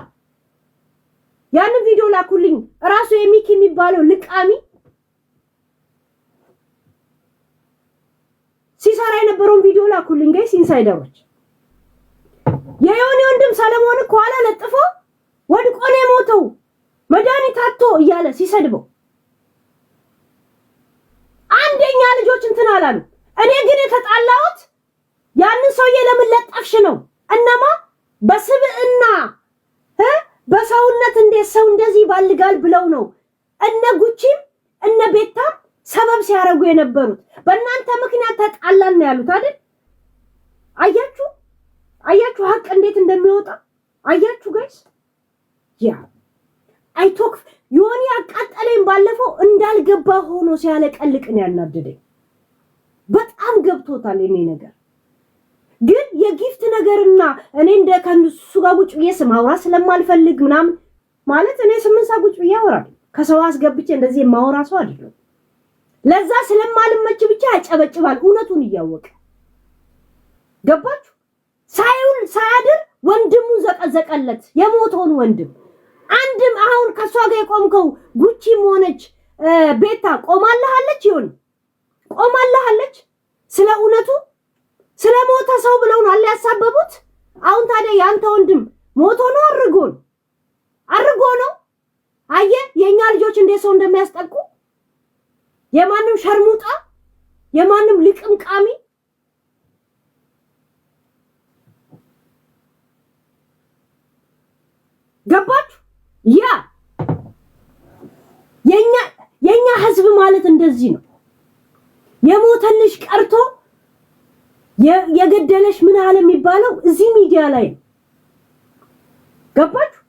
ያን ቪዲዮ ላኩልኝ። ራሱ የሚኪ የሚባለው ልቃሚ ሲሰራ የነበረውን ቪዲዮ ላኩልኝ ጋይስ ኢንሳይደሮች። የዮኒ ወንድም ሰለሞን ከኋላ ለጥፎ ወድቆ ነው የሞተው መድኃኒት አጥቶ እያለ ሲሰድበው አንደኛ ልጆች እንትን አላሉ። እኔ ግን የተጣላሁት ያንን ሰውዬ ለምን ለጠፍሽ ነው። እነማ በስብዕና በሰውነት እንዴት ሰው እንደዚህ ባልጋል ብለው ነው እነ ጉቺም እነ ቤታም ሰበብ ሲያረጉ የነበሩት። በእናንተ ምክንያት ተጣላን ነው ያሉት አይደል? አያችሁ ሀቅ እንዴት እንደሚወጣ። አያችሁ ጋይስ ያ አይቶክ ዮኒ አቃጠለኝ ባለፈው እንዳልገባ ሆኖ ሲያለቀልቅን ያናደደኝ በጣም ገብቶታል የኔ ነገር ግን የጊፍት ነገርና እኔ እንደ ከንሱ ጋር ቁጭ ብዬ ማውራት ስለማልፈልግ ምናምን ማለት እኔ 8 ሰዓት ቁጭ ብዬ አወራለሁ ከሰው አስገብቼ እንደዚህ ማውራ ሰው አይደለም ለዛ ስለማልመች ብቻ ያጨበጭባል እውነቱን እያወቀ ገባችሁ ሳይውል ሳያድር ወንድሙ ዘቀዘቀለት የሞተውን ወንድም አንድም አሁን ከሷ ጋር የቆምከው ጉቺም ሆነች ቤታ ቆማለሃለች ይሁን ቆማለሃለች ስለ እውነቱ ስለ ሞተ ሰው ብለውናል ያሳበቡት አሁን ታዲያ ያንተ ወንድም ሞቶ ነው አርጎ ነው አየ የኛ ልጆች እንደ ሰው እንደሚያስጠቁ የማንም ሸርሙጣ የማንም ልቅምቃሚ ገባችሁ ያ የኛ ህዝብ ማለት እንደዚህ ነው የሞተልሽ ቀርቶ የገደለሽ ምን አለ የሚባለው እዚህ ሚዲያ ላይ ገባችሁ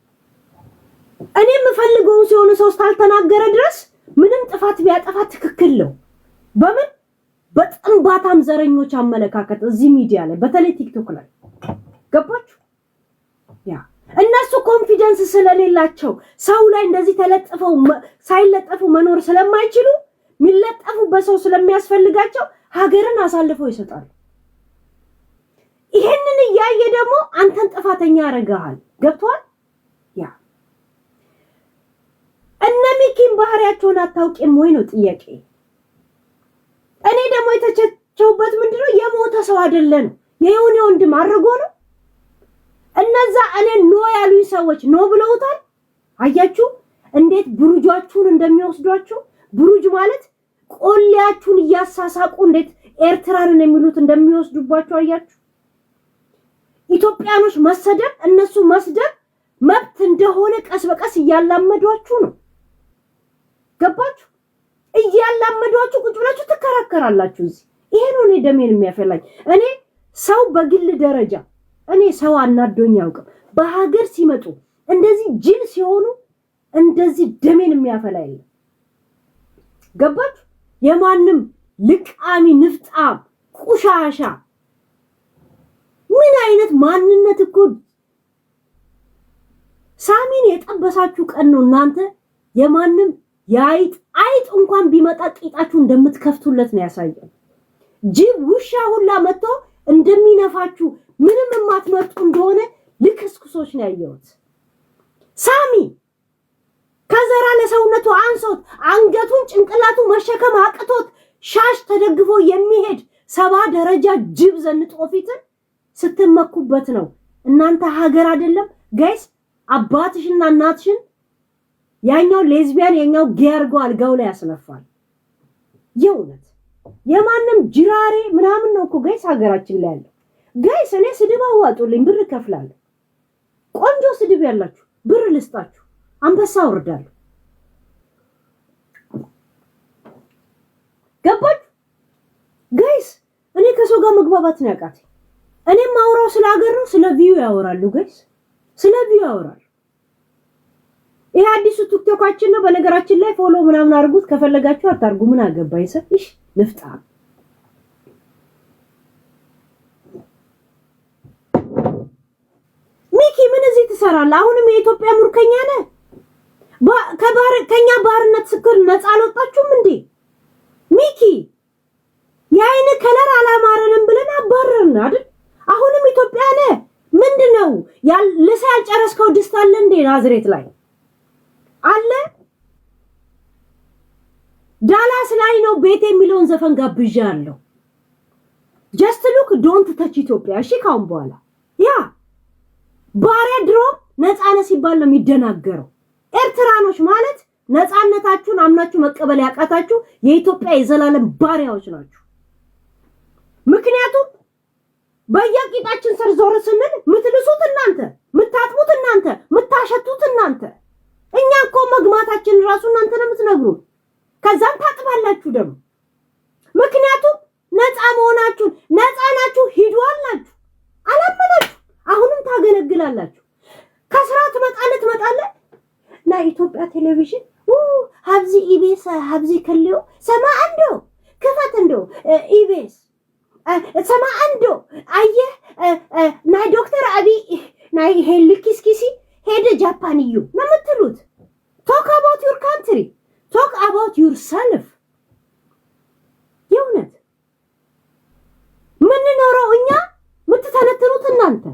እኔ የምፈልገው ሲሆን ሰው ስታልተናገረ ድረስ ምንም ጥፋት ቢያጠፋ ትክክል ነው በምን በጥንባታም ዘረኞች አመለካከት እዚህ ሚዲያ ላይ በተለይ ቲክቶክ ላይ ገባችሁ ያ እነሱ ኮንፊደንስ ስለሌላቸው ሰው ላይ እንደዚህ ተለጥፈው ሳይለጠፉ መኖር ስለማይችሉ ሚለጠፉ በሰው ስለሚያስፈልጋቸው ሀገርን አሳልፈው ይሰጣሉ ይሄንን ያየ ደግሞ አንተን ጥፋተኛ ያረጋሃል ገብቷል ያ እነሚኪን ባህሪያቸውን አታውቂም ወይ ነው ጥያቄ እኔ ደግሞ የተቸቸውበት ምንድነው የሞተ ሰው አይደለም የዮኒ ወንድም አርጎ ነው እነዛ እኔ ኖ ያሉኝ ሰዎች ኖ ብለውታል አያችሁ እንዴት ብሩጃችሁን እንደሚወስዷችሁ ብሩጅ ማለት ቆሌያችሁን ያሳሳቁ እንዴት ኤርትራንን የሚሉት እንደሚወስዱባችሁ አያችሁ ኢትዮጵያኖች መሰደብ እነሱ መስደብ መብት እንደሆነ ቀስ በቀስ እያላመዷችሁ ነው ገባችሁ እያላመዷችሁ ቁጭ ብላችሁ ተከራከራላችሁ እዚህ ይሄ ነው እኔ ደሜን የሚያፈላኝ እኔ ሰው በግል ደረጃ እኔ ሰው አናዶኝ ያውቅም በሀገር ሲመጡ እንደዚህ ጅል ሲሆኑ እንደዚህ ደሜን የሚያፈላ የለም ገባችሁ የማንም ልቃሚ ንፍጣም ቁሻሻ ምን አይነት ማንነት እኮ ሳሚን የጠበሳችሁ ቀን ነው እናንተ የማንም አይጥ እንኳን ቢመጣ ቂጣችሁ እንደምትከፍቱለት ነው ያሳየው ጅብ ውሻ ሁላ መጥቶ እንደሚነፋችሁ ምንም የማትመርጡ እንደሆነ ልክስክሶች ነው ያየሁት ሳሚ ከዘራ ለሰውነቱ አንሶት አንገቱን ጭንቅላቱ መሸከም አቅቶት ሻሽ ተደግፎ የሚሄድ 7 ደረጃ ጅብ ዘንጦ ፊትን ስትመኩበት ነው እናንተ ሀገር አይደለም ጋይስ አባትሽና እናትሽን ያኛው ሌዝቢያን ያኛው ጌርጎ አልጋው ላይ ያስነፋል የውነት የማንም ጅራሬ ምናምን ነው እኮ ጋይስ ሀገራችን ላይ ያለው ጋይስ እኔ ስድብ አዋጡልኝ ብር ከፍላለሁ ቆንጆ ስድብ ያላችሁ ብር ልስጣችሁ አንበሳ ወርዳለሁ ገባችሁ ጋይስ እኔ ከሰው ጋር መግባባት ነው ያቃተኝ እኔ ማውራው ስለ ሀገር ነው ስለ ቪው ያወራሉ ጋይስ ስለ ቪው ያወራሉ ይሄ አዲሱ ቲክቶካችን ነው በነገራችን ላይ ፎሎ ምናምን አድርጉት ከፈለጋችሁ አታርጉ ምን አገባኝ እሺ ንፍጣ ሚኪ ምን እዚህ ትሰራለህ አሁንም የኢትዮጵያ ሙርከኛ ነህ ከኛ ባርነት ስክር ነፃ አልወጣችሁም እንዴ ሚኪ የአይን ከለር አላማረንም ብለን አባረርን አይደል አሁንም ኢትዮጵያ ነህ ምንድነው ያልጨረስከው ድስት አለ እንዴ ናዝሬት ላይ አለ ዳላስ ላይ ነው ቤት የሚለውን ዘፈን ጋብዣለሁ ጀስት ሉክ ዶንት ተች ኢትዮጵያ እሺ ካሁን በኋላ ያ ባሪያ ድሮ ነፃነት ሲባል ነው የሚደናገረው ኤርትራኖች ማለት ነፃነታችሁን አምናችሁ መቀበል ያቃታችሁ የኢትዮጵያ የዘላለም ባሪያዎች ናችሁ ምክንያቱም በየቂጣችን ስር ዞር ስንል ምትልሱት እናንተ ምታጥቡት እናንተ ምታሸቱት እናንተ እኛ እኮ መግማታችን ራሱ እናንተ ነው የምትነግሩን ከዛም ታጥባላችሁ ደግሞ ምክንያቱም ነፃ መሆናችሁን ነፃ ናችሁ ሂዱ አላችሁ አላመናችሁ አሁንም ታገለግላላችሁ ከስራ ትመጣለህ ና ኢትዮጵያ ቴሌቪዥን ሀብዚ ኢቤስ ሀብዚ ከልዮ ሰማ አንዶ ክፈት እንዶ ኢቤስ ሰማ አንዶ አየህ ናይ ዶክተር አብይ ናይ ሄልኪስኪሲ ሄደ ጃፓንዩ ነው የምትሉት። talk about your country, talk about yourself። የእውነት ምን ኖረው እኛ የምትተነትኑት እናንተ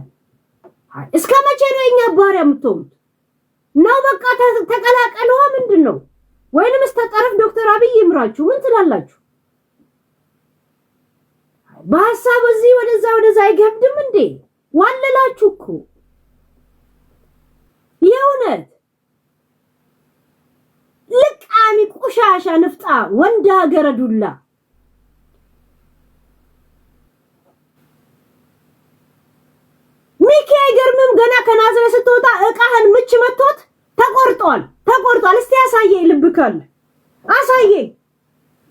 እስከ መቼ ነው እኛ ባሪያ የምትሆኑት? ነው በቃ ተቀላቀለው ምንድነው? ወይንም እስተጠረፍ ዶክተር አብይ ይምራችሁ ምን ትላላችሁ? በሐሳብ እዚህ ወደዛ አይገብድም እንዴ? ዋለላችሁ እኮ የእውነት ልቃሚ ቆሻሻ ንፍጣ ወንዳ ገረዱላ ሚኪ አይገርምም? ገና ከናዝሬት ስትወጣ እቃህን ምች መቶት ተቆርጧል። እስቲ ያሳየኝ፣ ልብ ካለ አሳየኝ።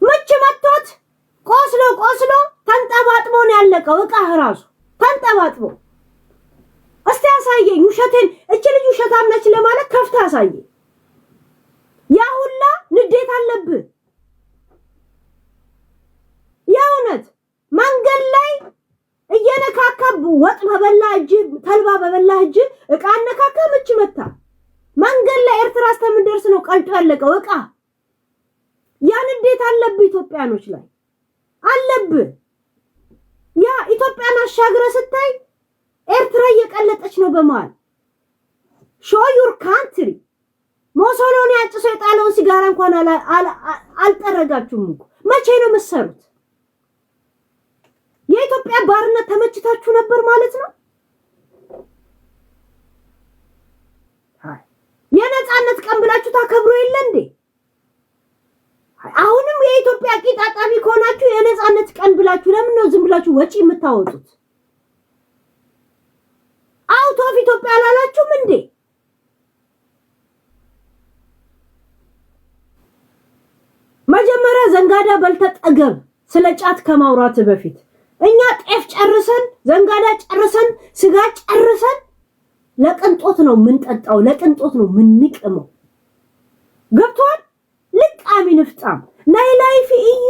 ምች መቶት ቆስሎ ተንጠባጥቦ ነው ያለቀው። እቃህ ራሱ ተንጠባጥቦ። እስቲ ያሳየኝ። ውሸቴን እቺ ልጅ ውሸታም ነች ለማለት ከፍታ አሳየኝ። ያ ሁላ ንዴት አለብህ የእውነት መንገድ ላይ እየነካካ ወጥ በበላ እጅ ተልባ በበላ እጅ እቃ ነካካ ምች መታ። መንገድ ላይ ኤርትራ እስከምንደርስ ነው ቀልጦ ያለቀው እቃ። ያ ንዴት አለብህ ኢትዮጵያኖች ላይ አለብህ። ያ ኢትዮጵያን አሻግረ ስታይ ኤርትራ እየቀለጠች ነው በመሃል። show your country። ሞሶሎኒ አጭሶ የጣለውን ሲጋራ እንኳን አልጠረጋችሁም እኮ። መቼ ነው የምትሰሩት? የኢትዮጵያ ባርነት ተመችታችሁ ነበር ማለት ነው? የነጻነት ቀን ብላችሁ ታከብሩ የለ እንዴ? አሁንም የኢትዮጵያ ቂጣጣቢ ከሆናችሁ የነጻነት ቀን ብላችሁ ለምን ነው ዝም ብላችሁ ወጪ የምታወጡት? አውት ኦፍ ኢትዮጵያ አላላችሁም እንዴ? መጀመሪያ ዘንጋዳ በልተጠገብ ስለ ጫት ከማውራት በፊት እኛ ጤፍ ጨርሰን ዘንጋዳ ጨርሰን ስጋ ጨርሰን ለቅንጦት ነው የምንጠጣው፣ ለቅንጦት ነው የምንቅመው። ገብቷል? ልቃሚ ንፍጣም ናይ ላይፍ እዩ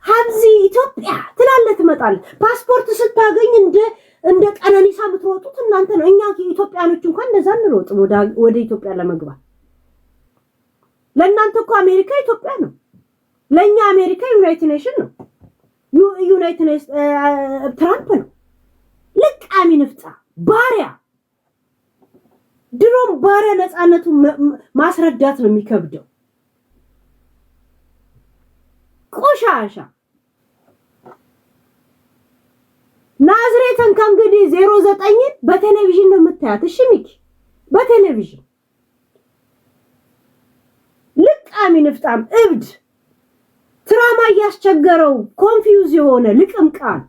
ሀብዚ ኢትዮጵያ ትላለህ ትመጣለህ። ፓስፖርት ስታገኝ እንደ ቀነኒሳ የምትሮጡት እናንተ ነው። እኛ ኢትዮጵያኖች እንኳን እንደዛ እንሮጥም ወደ ኢትዮጵያ ለመግባት። ለእናንተ እኮ አሜሪካ ኢትዮጵያ ነው፣ ለኛ አሜሪካ ዩናይትድ ኔሽን ነው። ዩናይትድ ትራምፕ ነው። ልቃሚ ንፍጣ ባሪያ። ድሮም ባሪያ ነፃነቱ ማስረዳት ነው የሚከብደው። ቆሻሻ ናዝሬትን ከእንግዲህ 09 በቴሌቪዥን ነው የምታያት። እሺ ሚኪ፣ በቴሌቪዥን ልቃሚ ንፍጣም እብድ ትራማ እያስቸገረው ኮንፊውዝ የሆነ ልቅምቃን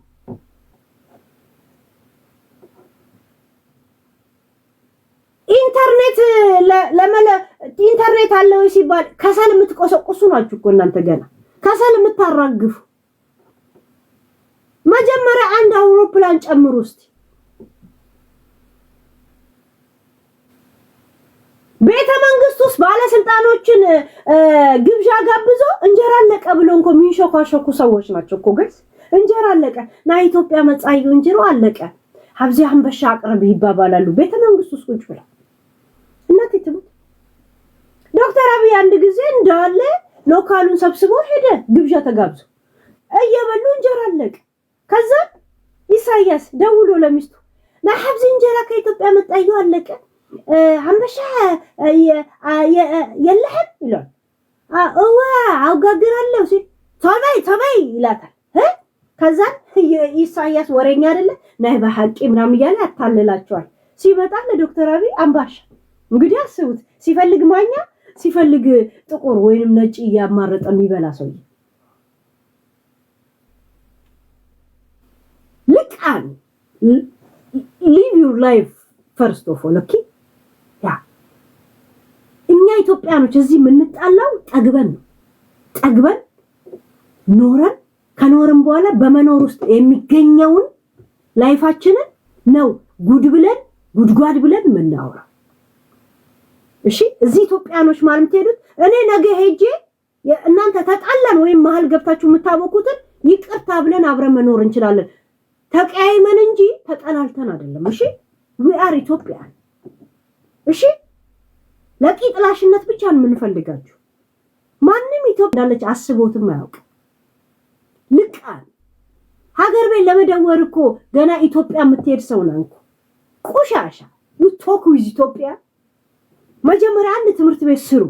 ኢንተርኔት አለ ወይ ሲባል ከሰል የምትቆሰቁሱ ናችሁ እኮ እናንተ። ገና ከሰል የምታራግፉ። መጀመሪያ አንድ አውሮፕላን ጨምሩ እስቲ። ቤተ መንግስት ውስጥ ባለስልጣኖችን ግብዣ ጋብዞ እንጀራ አለቀ ብሎ እንኳን የሚንሾካሾኩ ሰዎች ናቸው እኮ ጋይስ። እንጀራ አለቀ ና ኢትዮጵያ መጻዩ እንጀራ አለቀ ሀብዚ አንበሻ አቅርብ ይባባላሉ ቤተ መንግስት ውስጥ ቁጭ ብለው። እናት ትሙት ዶክተር አብይ አንድ ጊዜ እንዳለ ሎካሉን ሰብስቦ ሄደ ግብዣ ተጋብዞ እየበሉ እንጀራ አለቀ። ከዛ ኢሳያስ ደውሎ ለሚስቱ ና ሀብዚ እንጀራ ከኢትዮጵያ መጣዩ አለቀ አንበሻ የለህም ይላል። አውጋግራለሁ ሲል ተበይ ይላታል። ከዛ ኢሳያስ ወሬኛ አይደለ ናይ በሐቂ ምናምን እያለ ያታልላቸዋል። ሲመጣ ለዶክተር አብይ አምባሻ። እንግዲህ አስቡት፣ ሲፈልግ ማኛ ሲፈልግ ጥቁር ወይንም ነጭ እያማረጠ የሚበላ ሰው ልቃን live your life first of all okay። ያ እኛ ኢትዮጵያኖች እዚህ የምንጣላው ጠግበን ነው። ጠግበን ኖረን ከኖርን በኋላ በመኖር ውስጥ የሚገኘውን ላይፋችንን ነው ጉድጓድ ብለን የምናወራው። እሺ እዚህ ኢትዮጵያኖች ማለት የምትሄዱት እኔ ነገ ሄጄ እናንተ ተጣላን ወይም መሀል ገብታችሁ የምታወቁትን ይቅርታ ብለን አብረን መኖር እንችላለን ተቀያይመን እንጂ ተጠላልተን አይደለም እሺ we are Ethiopian እሺ ለቂጥላሽነት ብቻ ነው የምንፈልጋችሁ ማንንም ኢትዮጵያ እንዳለች አስቦትም አያውቅ ልቃን ሀገር ቤት ለመደወር እኮ ገና ኢትዮጵያ የምትሄድ ሰው ናንኩ ቆሻሻ you talk with Ethiopia መጀመሪያ አንድ ትምህርት ቤት ስሩ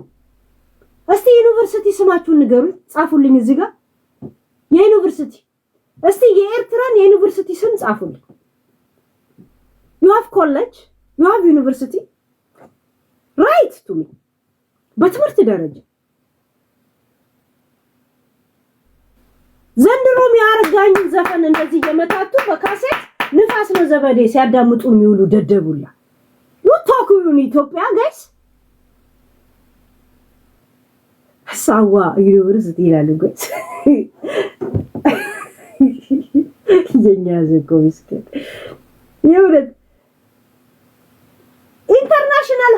እስቲ ዩኒቨርሲቲ ስማችሁን ንገሩኝ ጻፉልኝ እዚህ ጋር የዩኒቨርሲቲ እስቲ የኤርትራን የዩኒቨርሲቲ ስም ጻፉልኝ you have college you have university write to me በትምህርት ደረጃ ዘንድሮም ያረጋኝ ዘፈን እንደዚህ የመታቱ በካሴት ንፋስ ነው ዘበዴ ሲያዳምጡ የሚውሉ ደደቡላ you talk in Ethiopia guys ሳዋ ዩኒቨርሲቲ ይላሉ guys የኛ ዘቆ ምስኪን ይውለት ኢንተርናሽናል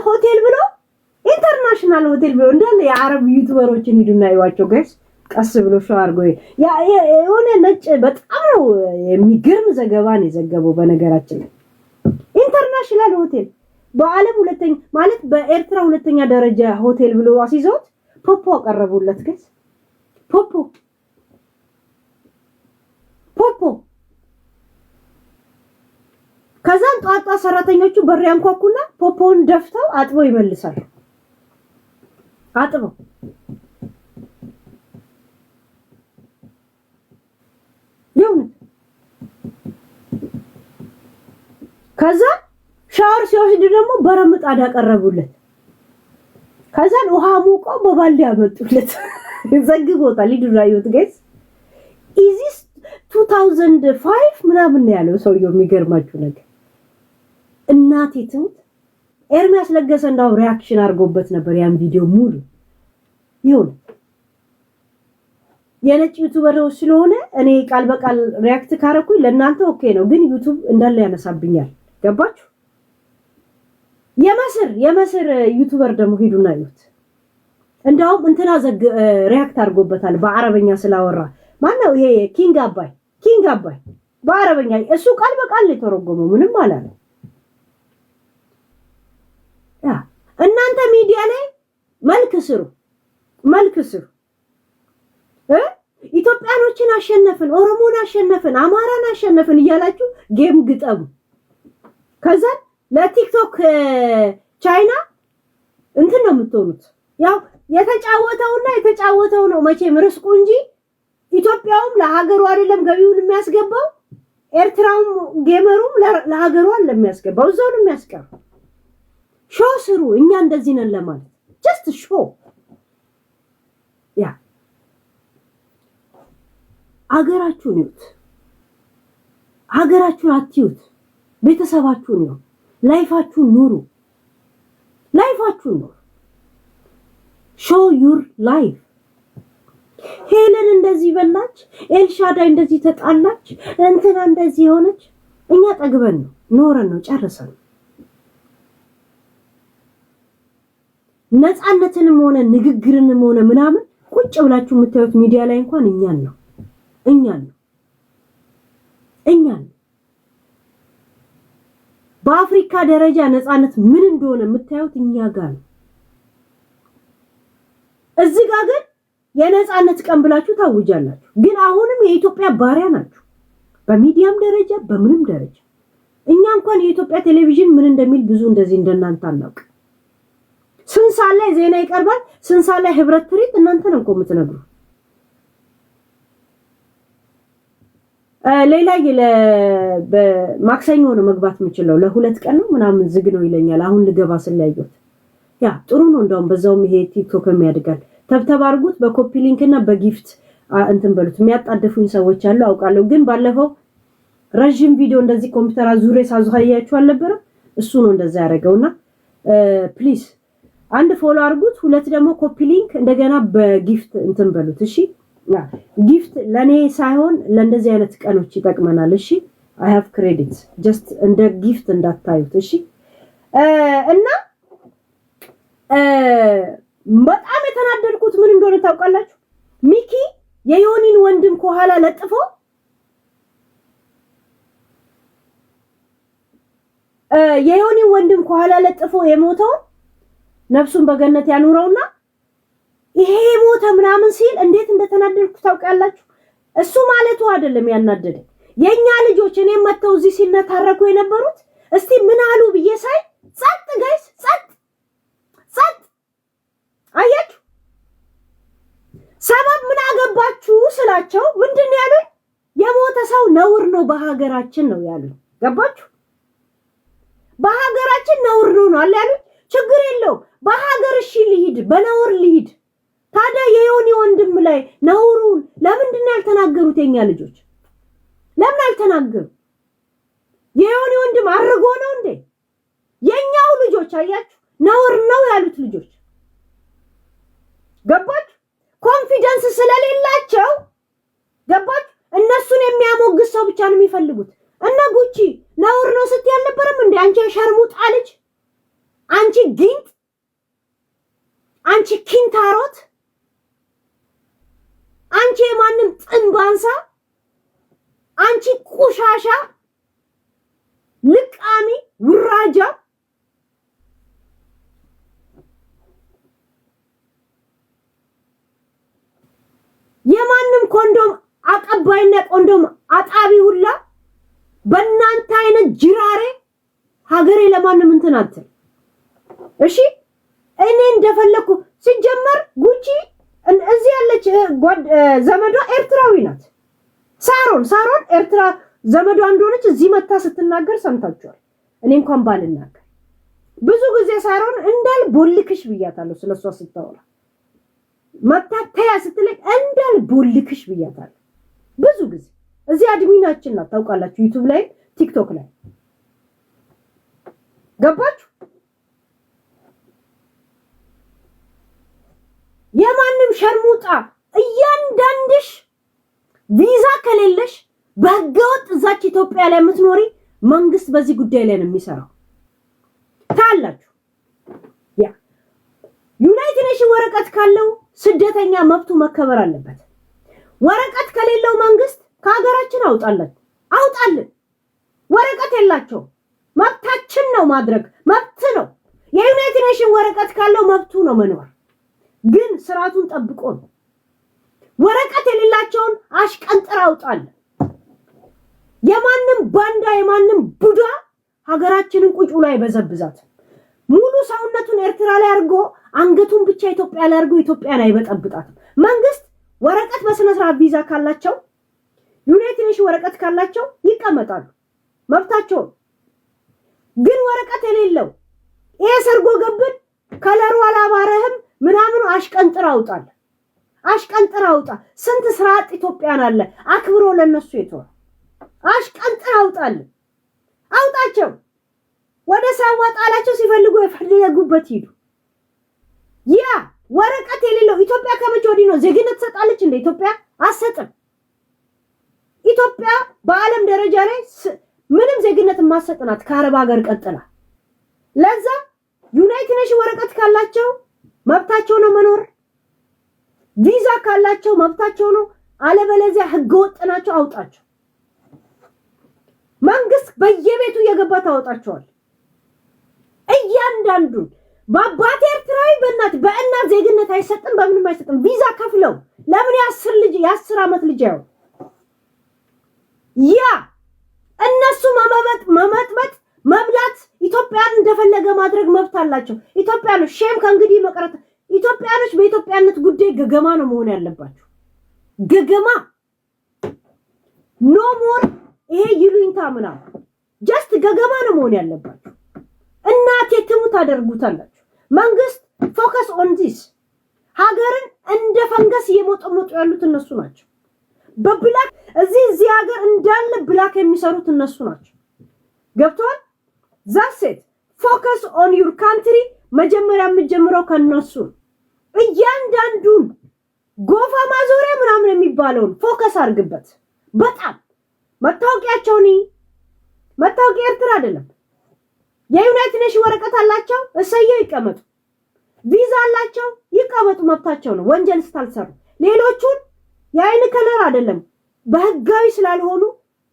ሆቴል ብሎ እንዳለ የአረብ ዩቲዩበሮችን ሂዱና ይዋቸው guys ቀስ ብሎ ሾው አርጎ ያ የሆነ ነጭ በጣም ነው የሚገርም ዘገባ ነው የዘገበው በነገራችን ኢንተርናሽናል ሆቴል በአለም ሁለተኛ ማለት በኤርትራ ሁለተኛ ደረጃ ሆቴል ብሎ አሲዞት ፖፖ አቀረቡለት guys ፖፖ ከዛን ጧጧ ሰራተኞቹ በር ያንኳኩና ፖፖን ደፍተው አጥበው ይመልሳሉ አጥበው ከዛ ሻወር ሲወስድ ደግሞ በረምጣድ አቀረቡለት ከዛን ውሃ ሙቆ በባልዲ አመጡለት ዘግቦታል ይዱራዩት guys ኢዚስ 2005 ምናምን ነው ያለው ሰውየው የሚገርማችሁ ነገር እናቴ ትሙት ኤርሚያስ ለገሰ እንዳው ሪአክሽን አድርጎበት ነበር ያን ቪዲዮ ሙሉ ይሁን የነጭ ዩቲዩበሮች ስለሆነ እኔ ቃል በቃል ሪአክት ካረኩኝ ለእናንተ ኦኬ ነው ግን ዩቲዩብ እንዳለ ያነሳብኛል ገባችሁ የመስር ዩቲዩበር ደግሞ ሄዱና ይሁት እንዳውም እንትና ሪአክት አድርጎበታል በአረበኛ ስላወራ ማነው ይሄ ኪንግ አባይ በአረበኛ እሱ ቃል በቃል የተረጎመው ምንም አላለም ያ እናንተ ሚዲያ ላይ መልክ ስሩ ኢትዮጵያኖችን አሸነፍን ኦሮሞን አሸነፍን አማራን አሸነፍን እያላችሁ ጌም ግጠሙ ከዛ ለቲክቶክ ቻይና እንትን ነው የምትሆኑት ያው የተጫወተው ነው መቼም ርስቁ እንጂ ኢትዮጵያውም ለሀገሩ አይደለም ገቢውን የሚያስገባው ኤርትራውም ጌመሩም ለሀገሩ አይደለም የሚያስገባው እዛው ነው የሚያስቀረው ሾው ስሩ እኛ እንደዚህ ነን ለማለት just show ያ አገራችሁን ይዩት ሀገራችሁን አትዩት ቤተሰባችሁን ይዩ ላይፋችሁን ኑሩ show your life ሄለን እንደዚህ በላች ኤልሻዳይ እንደዚህ ተጣላች እንትና እንደዚህ ሆነች እኛ ጠግበን ነው ኖረን ነው ጨርሰን ነፃነትንም ሆነ ንግግርንም ሆነ ምናምን ቁጭ ብላችሁ የምታዩት ሚዲያ ላይ እንኳን እኛን ነው በአፍሪካ ደረጃ ነፃነት ምን እንደሆነ የምታዩት እኛ ጋር ነው እዚህ ጋር ግን የነፃነት ቀን ብላችሁ ታውጃላችሁ ግን አሁንም የኢትዮጵያ ባሪያ ናችሁ በሚዲያም ደረጃ በምንም ደረጃ እኛ እንኳን የኢትዮጵያ ቴሌቪዥን ምን እንደሚል ብዙ እንደዚህ እንደናንተ አናውቅ ስንሳለ ላይ ዜና ይቀርባል ስንሳለ ላይ ህብረት ትርኢት እናንተ ነው የምትነግሩ ሌላ በማክሰኞ ነው መግባት የምችለው ለሁለት ቀን ነው ምናምን ዝግ ነው ይለኛል አሁን ልገባ ስለያየሁት ያ ጥሩ ነው እንደውም በዛውም ይሄ ቲክቶክ የሚያድጋል ተብተብ አድርጉት በኮፒ ሊንክ እና በጊፍት እንትን በሉት የሚያጣድፉኝ ሰዎች አሉ አውቃለሁ ግን ባለፈው ረጅም ቪዲዮ እንደዚህ ኮምፒውተር አዙሬ ሳዙሃያችሁ አልነበረ እሱ ነው እንደዛ ያደረገውና ፕሊዝ አንድ ፎሎ አድርጉት ሁለት ደግሞ ኮፒ ሊንክ እንደገና በጊፍት እንትን በሉት እሺ ጊፍት ለኔ ሳይሆን ለእንደዚህ አይነት ቀኖች ይጠቅመናል እሺ I have credit just እንደ ጊፍት እንዳታዩት እሺ እና በጣም የተናደድኩት ምን እንደሆነ ታውቃላችሁ? ሚኪ የዮኒን ወንድም ከኋላ ለጥፎ የዮኒን ወንድም ከኋላ ለጥፎ የሞተው ነፍሱን በገነት ያኑረውና ይሄ ሞተ ምናምን ሲል እንዴት እንደተናደድኩ ታውቃላችሁ? እሱ ማለቱ አይደለም ያናደደ የኛ ልጆች እኔም መተው እዚህ ሲነታረኩ የነበሩት እስቲ ምን አሉ ብዬ ሳይ ጸጥ ጋይስ ጸጥ አያችሁ። ሰበብ ምን አገባችሁ ስላቸው ምንድን ያሉኝ የሞተ ሰው ነውር ነው በሀገራችን ነው ያሉኝ። ገባችሁ? በሀገራችን ነውር ነው አለ ያሉኝ። ችግር የለው በሀገር እሺ ልሂድ በነውር ልሂድ። ታዲያ የዮኒ ወንድም ላይ ነውሩን ለምንድን ነው ያልተናገሩት? የኛ ልጆች ለምን አልተናገሩ? የዮኒ ወንድም አርጎ ነው እንዴ? የኛው ልጆች አያችሁ ነውር ነው ያሉት ልጆች ገባችሁ? ኮንፊደንስ ስለሌላቸው ገባችሁ? እነሱን የሚያሞግስ ሰው ብቻ ነው የሚፈልጉት። እነ ጉቺ ነውር ነው ስትይ አልነበረም እንዴ? አንቺ የሸርሙጣ ልጅ፣ አንቺ ጊንጥ፣ አንቺ ኪንታሮት፣ አንቺ የማንም ጥንባንሳ፣ አንቺ ቁሻሻ፣ ልቃሚ፣ ውራጃ የማንም ኮንዶም አቀባይና ኮንዶም አጣቢ ሁላ በእናንተ አይነት ጅራሬ ሀገሬ ለማንም እንትን አትል። እሺ እኔ እንደፈለኩ ሲጀመር ጉቺ እዚህ ያለች ዘመዷ ኤርትራዊ ናት። ሳሮን ኤርትራ ዘመዷ እንደሆነች እዚህ መታ ስትናገር ሰምታችኋል። እኔ እንኳን ባልናገር ብዙ ጊዜ ሳሮን እንዳል ቦልክሽ ብያታለሁ። ስለሷ ስታወራ መታተያ ስትለኝ እንዳል ቦልክሽ ብያታለሁ ብዙ ጊዜ። እዚህ አድሚናችን ናት ታውቃላችሁ፣ ዩቲዩብ ላይ ቲክቶክ ላይ ገባችሁ? የማንም ሸርሙጣ እያንዳንድሽ ቪዛ ከሌለሽ በህገወጥ እዛች ኢትዮጵያ ላይ የምትኖሪ መንግስት በዚህ ጉዳይ ላይ ነው የሚሰራው ታላችሁ። ያ ዩናይትድ ኔሽን ወረቀት ካለው ስደተኛ መብቱ መከበር አለበት። ወረቀት ከሌለው መንግስት ከሀገራችን አውጣልን። ወረቀት የላቸው መብታችን ነው ማድረግ መብት ነው። የዩናይትድ ኔሽን ወረቀት ካለው መብቱ ነው መኖር፣ ግን ስርዓቱን ጠብቆ ነው። ወረቀት የሌላቸውን አሽቀንጥር አውጣልን። የማንም ባንዳ የማንም ቡዳ ሀገራችንን ቁጭ ብሎ አይበዘብዛት። ሙሉ ሰውነቱን ኤርትራ ላይ አድርጎ አንገቱን ብቻ ኢትዮጵያ ላይ አድርጎ ኢትዮጵያን አይበጠብጣትም። መንግስት ወረቀት በስነ ስርዓት ቪዛ ካላቸው ዩናይትድ ኔሽን ወረቀት ካላቸው ይቀመጣሉ፣ መብታቸው። ግን ወረቀት የሌለው ይሄ ሰርጎ ገብን ከለሩ አላማረህም ምናምን አሽቀንጥር አውጣ። ስንት ስራ አጥ ኢትዮጵያን አለ አክብሮ ለነሱ የተወ አሽቀንጥር አውጣቸው። ወደ ሳዋ ጣላቸው፣ ሲፈልጉ የፈለጉበት ሂዱ። ያ ወረቀት የሌለው ኢትዮጵያ ከመቼ ወዲህ ነው ዜግነት ትሰጣለች እንደ ኢትዮጵያ አትሰጥም። ኢትዮጵያ በዓለም ደረጃ ላይ ምንም ዜግነት የማትሰጥናት ከአረብ ሀገር ቀጥላ። ለዛ ዩናይትድ ኔሽን ወረቀት ካላቸው መብታቸው ነው መኖር፣ ቪዛ ካላቸው መብታቸው ነው። አለበለዚያ ህገወጥ ናቸው፣ አውጣቸው። መንግስት በየቤቱ እየገባ ታወጣቸዋል። እያንዳንዱን በአባት ኤርትራዊ በእናት ዜግነት አይሰጥም፣ በምንም አይሰጥም። ቪዛ ከፍለው ለምን የ10 ዓመት ልጅ ያው ያ እነሱ መመጥመጥ መብላት ኢትዮጵያን እንደፈለገ ማድረግ መብት አላቸው። ኢትዮጵያኖች ሼም ከእንግዲህ መቅረት። ኢትዮጵያኖች በኢትዮጵያነት ጉዳይ ገገማ ነው መሆን ያለባቸው። ገገማ ኖ ሞር ይሄ ይሉኝታ ምናምን ጀስት ገገማ ነው መሆን ያለባቸው። እናቴ ትሙት ታደርጉታላችሁ። መንግስት ፎከስ ኦን ዲስ። ሀገርን እንደ ፈንገስ እየሞጠሞጡ ያሉት እነሱ ናቸው። በብላክ እዚህ ሀገር እንዳለ ብላክ የሚሰሩት እነሱ ናቸው። ገብቷል? ዛሴት ፎከስ ኦን ዩር ካንትሪ። መጀመሪያ የምትጀምረው ከነሱ እያንዳንዱን ጎፋ ማዞሪያ ምናምን የሚባለውን ፎከስ አድርግበት። በጣም መታወቂያ ኤርትራ አይደለም። የዩናይትድ ኔሽን ወረቀት አላቸው፣ እሰየው ይቀመጡ። ቪዛ አላቸው ይቀመጡ፣ መብታቸው ነው ወንጀል ስታልሰሩ። ሌሎቹን የአይን ከለር አይደለም በህጋዊ ስላልሆኑ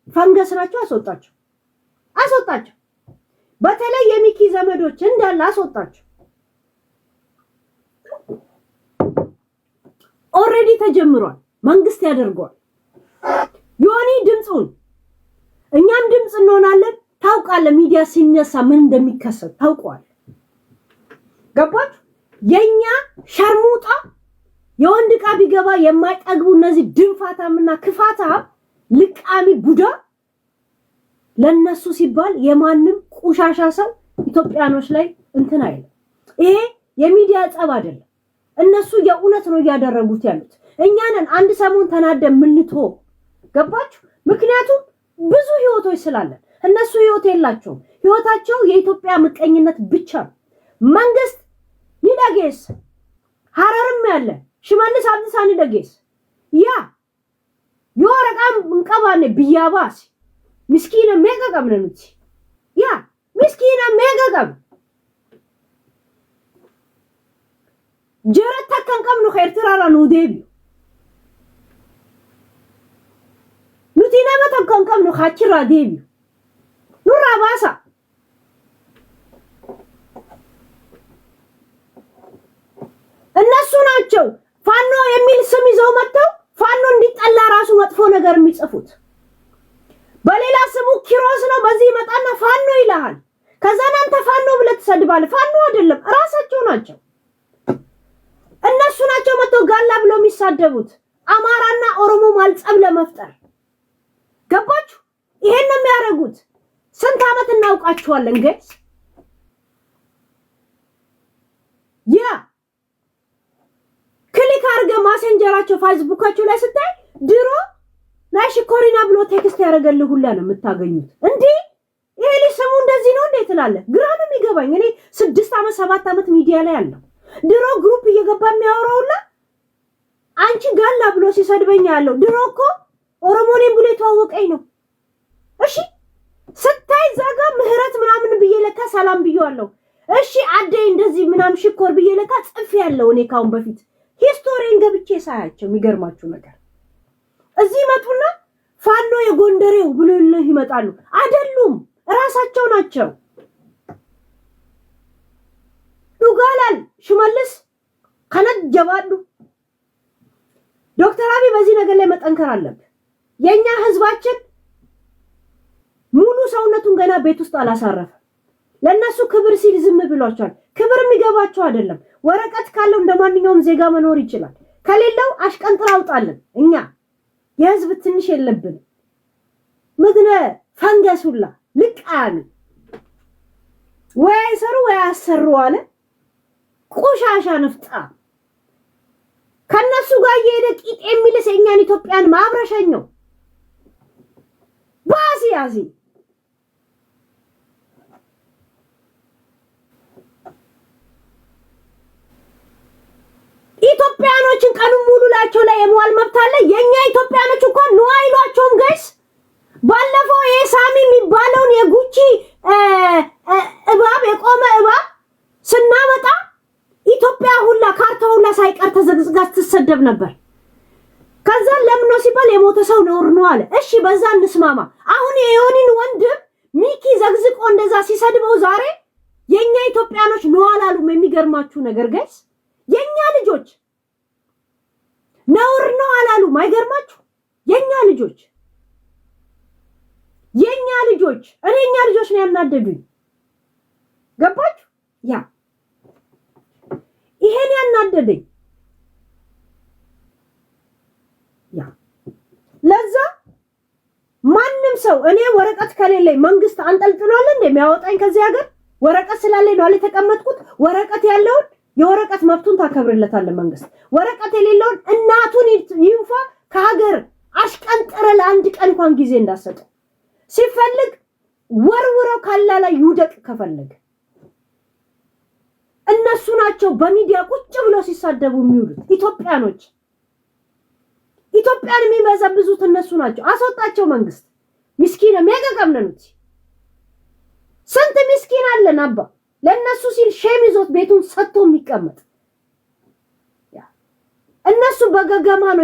ፈንገስ ናቸው፣ አስወጣቸው። በተለይ የሚኪ ዘመዶች እንዳለ አስወጣቸው። ኦሬዲ ተጀምሯል፣ መንግስት ያደርገዋል። ዮኒ ድምጹን እኛም ድምጽ እንሆናለን። ታውቃለህ ሚዲያ ሲነሳ ምን እንደሚከሰት ታውቀዋል። ገባችሁ? የኛ ሸርሙጣ የወንድ ዕቃ ቢገባ የማይጠግቡ እነዚህ ድንፋታምና ክፋታ ልቃሚ ቡዳ ለነሱ ሲባል የማንም ቁሻሻ ሰው ኢትዮጵያኖች ላይ እንትን አይደለም። ይሄ የሚዲያ ጸብ አይደለም። እነሱ የእውነት ነው እያደረጉት ያሉት። እኛንን አንድ ሰሞን ተናደም ምንቶ ገባችሁ? ምክንያቱም ብዙ ህይወቶች ስላለን እነሱ ህይወት የላቸውም። ህይወታቸው የኢትዮጵያ ምቀኝነት ብቻ ነው። መንግስት ኒዳጌስ ሐረርም ያለ ሽመልስ አብዲሳ ኒዳጌስ ያ የወረቃም እንቀባኔ ቢያባስ ምስኪና ሜጋጋም ነኑት ያ ምስኪና ሜጋጋም ጀረታ ከንቀም ነው ኤርትራራ ነው ዴቢ ኑቲና መተከንቀም ነው ኻችራ ዴቢ ኑራ ባሳ እነሱ ናቸው ፋኖ የሚል ስም ይዘው መጥተው ፋኖ እንዲጠላ ራሱ መጥፎ ነገር የሚጽፉት። በሌላ ስሙ ኪሮስ ነው፣ በዚህ መጣና ፋኖ ይልሃል። ከዛ አንተ ፋኖ ብለህ ትሰድባለህ። ፋኖ አይደለም ራሳቸው ናቸው። እነሱ ናቸው መጥተው ጋላ ብለው የሚሳደቡት አማራና ኦሮሞ ማልጸብ ለመፍጠር። ገባችሁ? ይሄን ነው የሚያደርጉት። ስንት ዓመት እናውቃቸዋለን ጋይስ። ያ ክሊክ አድርገ ማሴንጀራቸው ፌስቡካቸው ላይ ስታይ ድሮ ናሽ ኮሪና ብሎ ቴክስት ያደርገልህ ሁላ ነው የምታገኙት። እንዴ ይሄ ልጅ እንደዚህ ነው እንዴ ትላለህ። ግራ ነው የሚገባኝ። እኔ 6 ዓመት 7 ዓመት ሚዲያ ላይ አለው። ድሮ ግሩፕ እየገባ የሚያወራውላ አንቺ ጋላ ብሎ ሲሰድበኝ ያለው ድሮ እኮ ኦሮሞኔን ብሎ የተዋወቀኝ ነው። እሺ ስታይ ዛጋ ምህረት ምናምን ብዬ ለካ ሰላም ብዬዋለሁ። እሺ አደይ እንደዚህ ምናምን ሽኮር ብዬ ለካ ጽፍ ያለው እኔ ካሁን በፊት ሂስቶሪን ገብቼ ሳያቸው የሚገርማችሁ ነገር እዚህ መጡና ፋኖ የጎንደሬው ብሎልህ ይመጣሉ። አይደሉም ራሳቸው ናቸው። ዱጋላል ሽመልስ ከነድ ጀባሉ ዶክተር አብይ በዚህ ነገር ላይ መጠንከር አለበት። የኛ ህዝባችን ሙሉ ሰውነቱን ገና ቤት ውስጥ አላሳረፈ። ለነሱ ክብር ሲል ዝም ብሏቸዋል። ክብር የሚገባቸው አይደለም። ወረቀት ካለው እንደማንኛውም ዜጋ መኖር ይችላል። ከሌለው አሽቀንጥራ አውጣለን። እኛ የህዝብ ትንሽ የለብን። ምድነ ፈንገሱላ ልቃሚ ወይ ሰሩ ወይ አሰሩ አለ ቆሻሻ ንፍጣ ከነሱ ጋር የሄደ ቂጥ የሚልስ የኛን ኢትዮጵያን ማብረሸኛው ባሲያዚ ኢትዮጵያኖችን ቀኑ ሙሉ ላቸው ላይ የመዋል መብት አለ። የኛ ኢትዮጵያኖች እንኳን ነው አይሏቸውም ጋይስ። ባለፈው የሳሚ የሚባለውን የጉቺ እባብ የቆመ እባብ ስናመጣ ኢትዮጵያ ሁላ ካርታ ሁላ ሳይቀር ተዘግዝጋ ትሰደብ ነበር። ከዛ ለምን ነው ሲባል የሞተ ሰው ነውር ነው አለ። እሺ በዛ እንስማማ። አሁን የዮኒን ወንድም ሚኪ ዘግዝቆ እንደዛ ሲሰድበው ዛሬ የኛ ኢትዮጵያኖች ነው አላሉም። የሚገርማችሁ ነገር ጋይስ የኛ ልጆች ነውር ነው አላሉም። አይገርማችሁ? የኛ ልጆች እኔኛ ልጆች ነው ያናደዱኝ። ገባችሁ? ያ ይሄን ያናደደኝ ያ ለዛ ማንም ሰው እኔ ወረቀት ከሌለኝ መንግስት አንጠልጥሏል እንደሚያወጣኝ ከዚህ ሀገር ወረቀት ስላለኝ ነው አልተቀመጥኩት። ወረቀት ያለውን የወረቀት መብቱን ታከብርለታለህ መንግስት። ወረቀት የሌለውን እናቱን ይንፋ ከሀገር አሽቀንጥረ ለአንድ ቀን እንኳን ጊዜ እንዳሰጠ ሲፈልግ ወርውረው ካላ ላይ ይውደቅ ከፈለገ። እነሱ ናቸው በሚዲያ ቁጭ ብለው ሲሳደቡ የሚውሉት ኢትዮጵያኖች። ኢትዮጵያን የሚበዘብዙት እነሱ ናቸው። አስወጣቸው መንግስት። ምስኪን የሚያቀቀምነኑት ስንት ምስኪን አለን አባ ለነሱ ሲል ሼም ይዞት ቤቱን ሰጥቶ የሚቀመጥ እነሱ በገገማ ነው